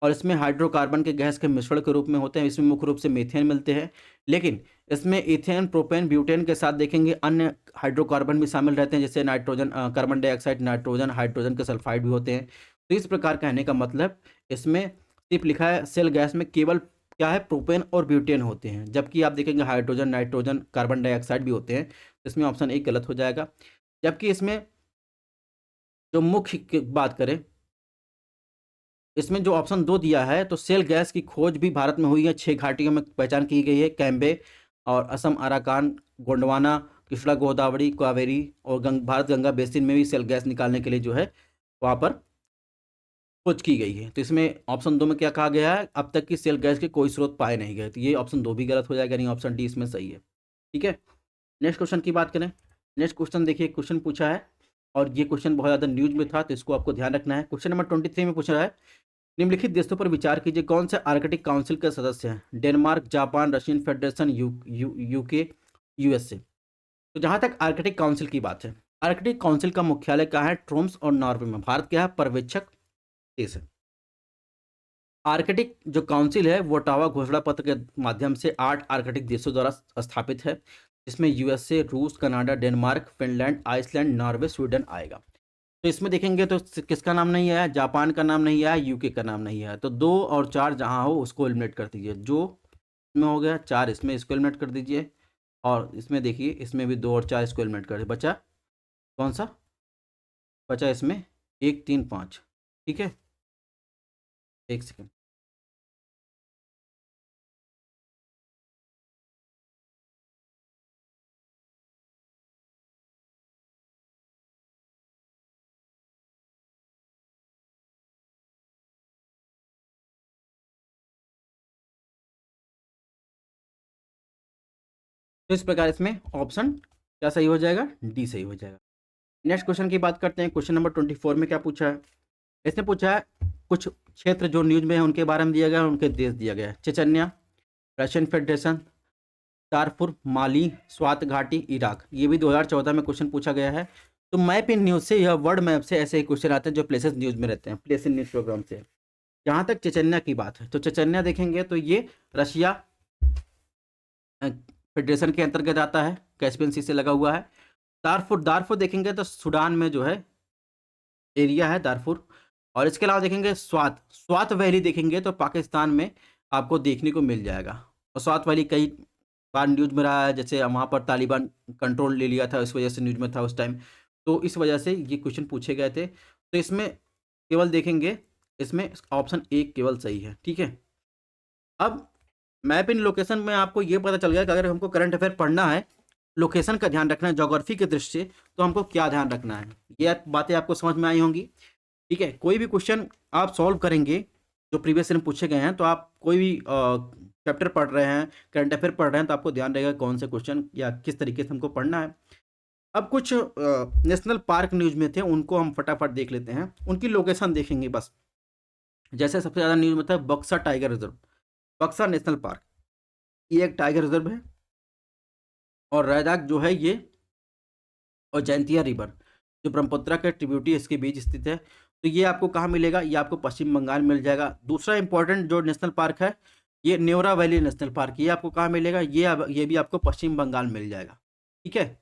और इसमें हाइड्रोकार्बन के गैस के मिश्रण के रूप में होते हैं। इसमें मुख्य रूप से मीथेन मिलते हैं, लेकिन इसमें इथेन, प्रोपेन, ब्यूटेन के साथ देखेंगे अन्य हाइड्रोकार्बन भी शामिल रहते हैं, जैसे nitrogen, carbon dioxide, nitrogen, hydrogen के सल्फाइड भी होते हैं। तो इस प्रकार कहने का मतलब इसमें सिर्फ लिखा है सेल गैस में केवल क्या है, प्रोपेन और ब्यूटेन होते हैं, जबकि आप देखेंगे हाइड्रोजन, नाइट्रोजन, कार्बन डाइऑक्साइड भी होते हैं। इसमें ऑप्शन एक गलत हो जाएगा। जबकि इसमें जो मुख्य की बात करें, इसमें जो ऑप्शन दो दिया है, तो सेल गैस की खोज भी भारत में हुई है, 6 घाटियों में पहचान की गई है, कैम्बे और असम, अराकान, गोंडवाना, कृष्णा, गोदावरी, कावेरी और भारत गंगा बेसिन में भी सेल गैस निकालने के लिए जो है वहाँ पर खोज की गई है। तो इसमें ऑप्शन दो में क्या कहा गया है, अब तक की सेल गैस के कोई स्रोत पाए नहीं गए, तो ये ऑप्शन दो भी गलत हो जाएगा, नहीं ऑप्शन डी इसमें सही है। ठीक है, नेक्स्ट क्वेश्चन की बात करें। नेक्स्ट क्वेश्चन देखिए, क्वेश्चन पूछा है और ये क्वेश्चन बहुत ज़्यादा न्यूज में था, तो इसको आपको ध्यान रखना है। क्वेश्चन नंबर 23 में पूछ रहा है, निम्नलिखित देशों पर विचार कीजिए कौन से आर्कटिक काउंसिल के सदस्य हैं, Denmark, Japan, Russian federation, UK, USA. तो जहाँ तक आर्कटिक काउंसिल की बात है, आर्कटिक काउंसिल का मुख्यालय कहाँ है, ट्रोम्स और नॉर्वे में। भारत क्या है, पर्यवेक्षक देश है। आर्कटिक जो काउंसिल है वो ओटावा घोषणा पत्र के माध्यम से 8 आर्कटिक देशों द्वारा स्थापित है, जिसमें यूएसए, रूस, Canada, Denmark, Finland, Iceland, Norway, Sweden आएगा। तो इसमें देखेंगे तो किसका नाम नहीं आया, जापान का नाम नहीं आया, यूके का नाम नहीं आया। तो 2 और 4 जहाँ हो उसको एलिमिनेट कर दीजिए। जो इसमें हो गया 4, इसमें इसको एलिमिनेट कर दीजिए, और इसमें देखिए इसमें भी 2 और 4 इसको एलिमिनेट कर, बचा कौन सा, बचा इसमें 1, 3, 5। ठीक है, एक सेकेंड। तो इस प्रकार इसमें ऑप्शन क्या सही हो जाएगा, डी सही हो जाएगा। नेक्स्ट क्वेश्चन की बात करते हैं। क्वेश्चन नंबर 24 में क्या पूछा है, इसने पूछा है कुछ क्षेत्र जो न्यूज में है उनके बारे में दिया गया है, उनके देश दिया गया है। चेचन्या, रशियन फेडरेशन, दारफुर, माली, स्वात घाटी, इराक। ये भी 2014 में क्वेश्चन पूछा गया है। तो मैप इन न्यूज से, यह वर्ल्ड मैप से ऐसे ही क्वेश्चन आते हैं जो प्लेसेस न्यूज में रहते हैं, प्लेस इन न्यूज प्रोग्राम से। जहाँ तक चेचन्या की बात है, तो चेचन्या देखेंगे तो ये रशिया फेडरेशन के अंतर्गत आता है, कैस्पियन सी से लगा हुआ है। दारफुर, दारफुर देखेंगे तो सूडान में जो है एरिया है दारफुर। और इसके अलावा देखेंगे स्वात, स्वात वैली देखेंगे तो पाकिस्तान में आपको देखने को मिल जाएगा। और स्वात वैली कई बार न्यूज में रहा है, जैसे वहाँ पर तालिबान कंट्रोल ले लिया था, इस वजह से न्यूज में था उस टाइम। तो इस वजह से ये क्वेश्चन पूछे गए थे। तो इसमें केवल देखेंगे, इसमें ऑप्शन 1 केवल सही है। ठीक है, अब मैप इन लोकेशन में आपको ये पता चल गया कि अगर हमको करंट अफेयर पढ़ना है, लोकेशन का ध्यान रखना है ज्योग्राफी की दृष्टि से, तो हमको क्या ध्यान रखना है। ये बातें आपको समझ में आई होंगी। ठीक है, कोई भी क्वेश्चन आप सॉल्व करेंगे जो प्रीवियस ईयर में पूछे गए हैं, तो आप कोई भी चैप्टर पढ़ रहे हैं, करंट अफेयर पढ़ रहे हैं, तो आपको ध्यान रहेगा कौन से क्वेश्चन या किस तरीके से हमको पढ़ना है। अब कुछ नेशनल पार्क न्यूज में थे, उनको हम फटाफट देख लेते हैं, उनकी लोकेशन देखेंगे बस। जैसे सबसे ज़्यादा न्यूज में था बक्सा टाइगर रिजर्व, बक्सा नेशनल पार्क, ये एक टाइगर रिजर्व है। और रैदाक जो है ये, और जयंतिया रिवर जो ब्रह्मपुत्रा के ट्रिब्यूटी इसके बीच स्थित है। तो ये आपको कहाँ मिलेगा, ये आपको पश्चिम बंगाल मिल जाएगा। दूसरा इंपॉर्टेंट जो नेशनल पार्क है, ये न्योरा वैली नेशनल पार्क, ये आपको कहाँ मिलेगा, ये भी आपको पश्चिम बंगाल मिल जाएगा। ठीक है,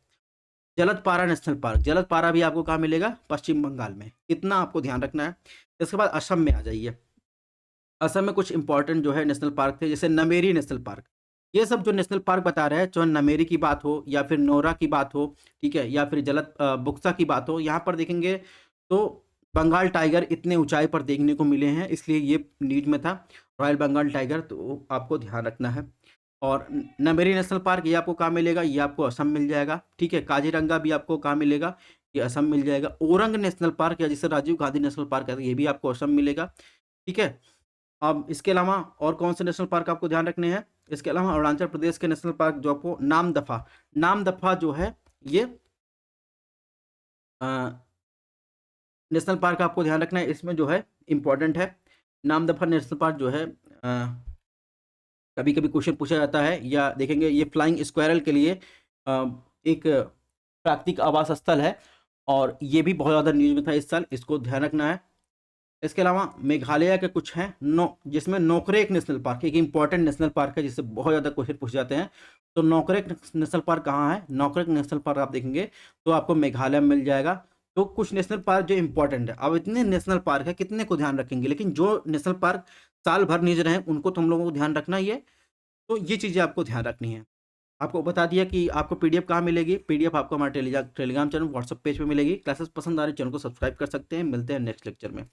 जलदपारा नेशनल पार्क, जलदपारा भी आपको कहाँ मिलेगा, पश्चिम बंगाल में। इतना आपको ध्यान रखना है। इसके बाद असम में आ जाइए। असम में कुछ इंपॉर्टेंट जो है नेशनल पार्क थे, जैसे नमेरी नेशनल पार्क। ये सब जो नेशनल पार्क बता रहे हैं, चाहे नमेरी की बात हो या फिर नोरा की बात हो, ठीक है, या फिर बुक्सा की बात हो, यहाँ पर देखेंगे तो बंगाल टाइगर इतने ऊंचाई पर देखने को मिले हैं, इसलिए ये न्यूज में था रॉयल बंगाल टाइगर, तो आपको ध्यान रखना है। और नमेरी नेशनल पार्क ये आपको कहाँ मिलेगा, ये आपको असम मिल जाएगा। ठीक है, काजीरंगा भी आपको कहाँ मिलेगा, ये असम मिल जाएगा। ओरंग नेशनल पार्क या जिसे राजीव गांधी नेशनल पार्क है, ये भी आपको असम मिलेगा। ठीक है, अब इसके अलावा और कौन से नेशनल पार्क आपको ध्यान रखने हैं, इसके अलावा अरुणाचल प्रदेश के नेशनल पार्क जो आपको नामदफा, नामदफा जो है ये नेशनल पार्क आपको ध्यान रखना है, इसमें जो है इम्पॉर्टेंट है। नामदफा नेशनल पार्क जो है कभी कभी क्वेश्चन पूछा जाता है, या देखेंगे ये फ्लाइंग स्क्वायरल के लिए एक प्राकृतिक आवास स्थल है, और ये भी बहुत ज़्यादा न्यूज में था इस साल, इसको ध्यान रखना है। इसके अलावा मेघालय के कुछ हैं जिसमें नोकरेक नेशनल पार्क एक इंपॉर्टेंट नेशनल पार्क है, जिससे बहुत ज़्यादा क्वेश्चन पूछ जाते हैं। तो नोकरेक नेशनल पार्क कहाँ है, नोकरेक नेशनल पार्क आप देखेंगे तो आपको मेघालय में मिल जाएगा। तो कुछ नेशनल पार्क जो इंपॉर्टेंट है, अब इतने नेशनल पार्क है, कितने को ध्यान रखेंगे, लेकिन जो नेशनल पार्क साल भर न्यूज रहे उनको तो हम लोगों को ध्यान रखना ही है। तो ये चीज़ें आपको ध्यान रखनी है। आपको बता दिया कि आपको पीडीएफ कहाँ मिलेगी, पीडीएफ आपको हमारे टेलीग्राम चैनल व्हाट्सएप पेज पे मिलेगी। क्लासेस पसंद आ रही चैनल को सब्सक्राइब कर सकते हैं। मिलते हैं नेक्स्ट लेक्चर में।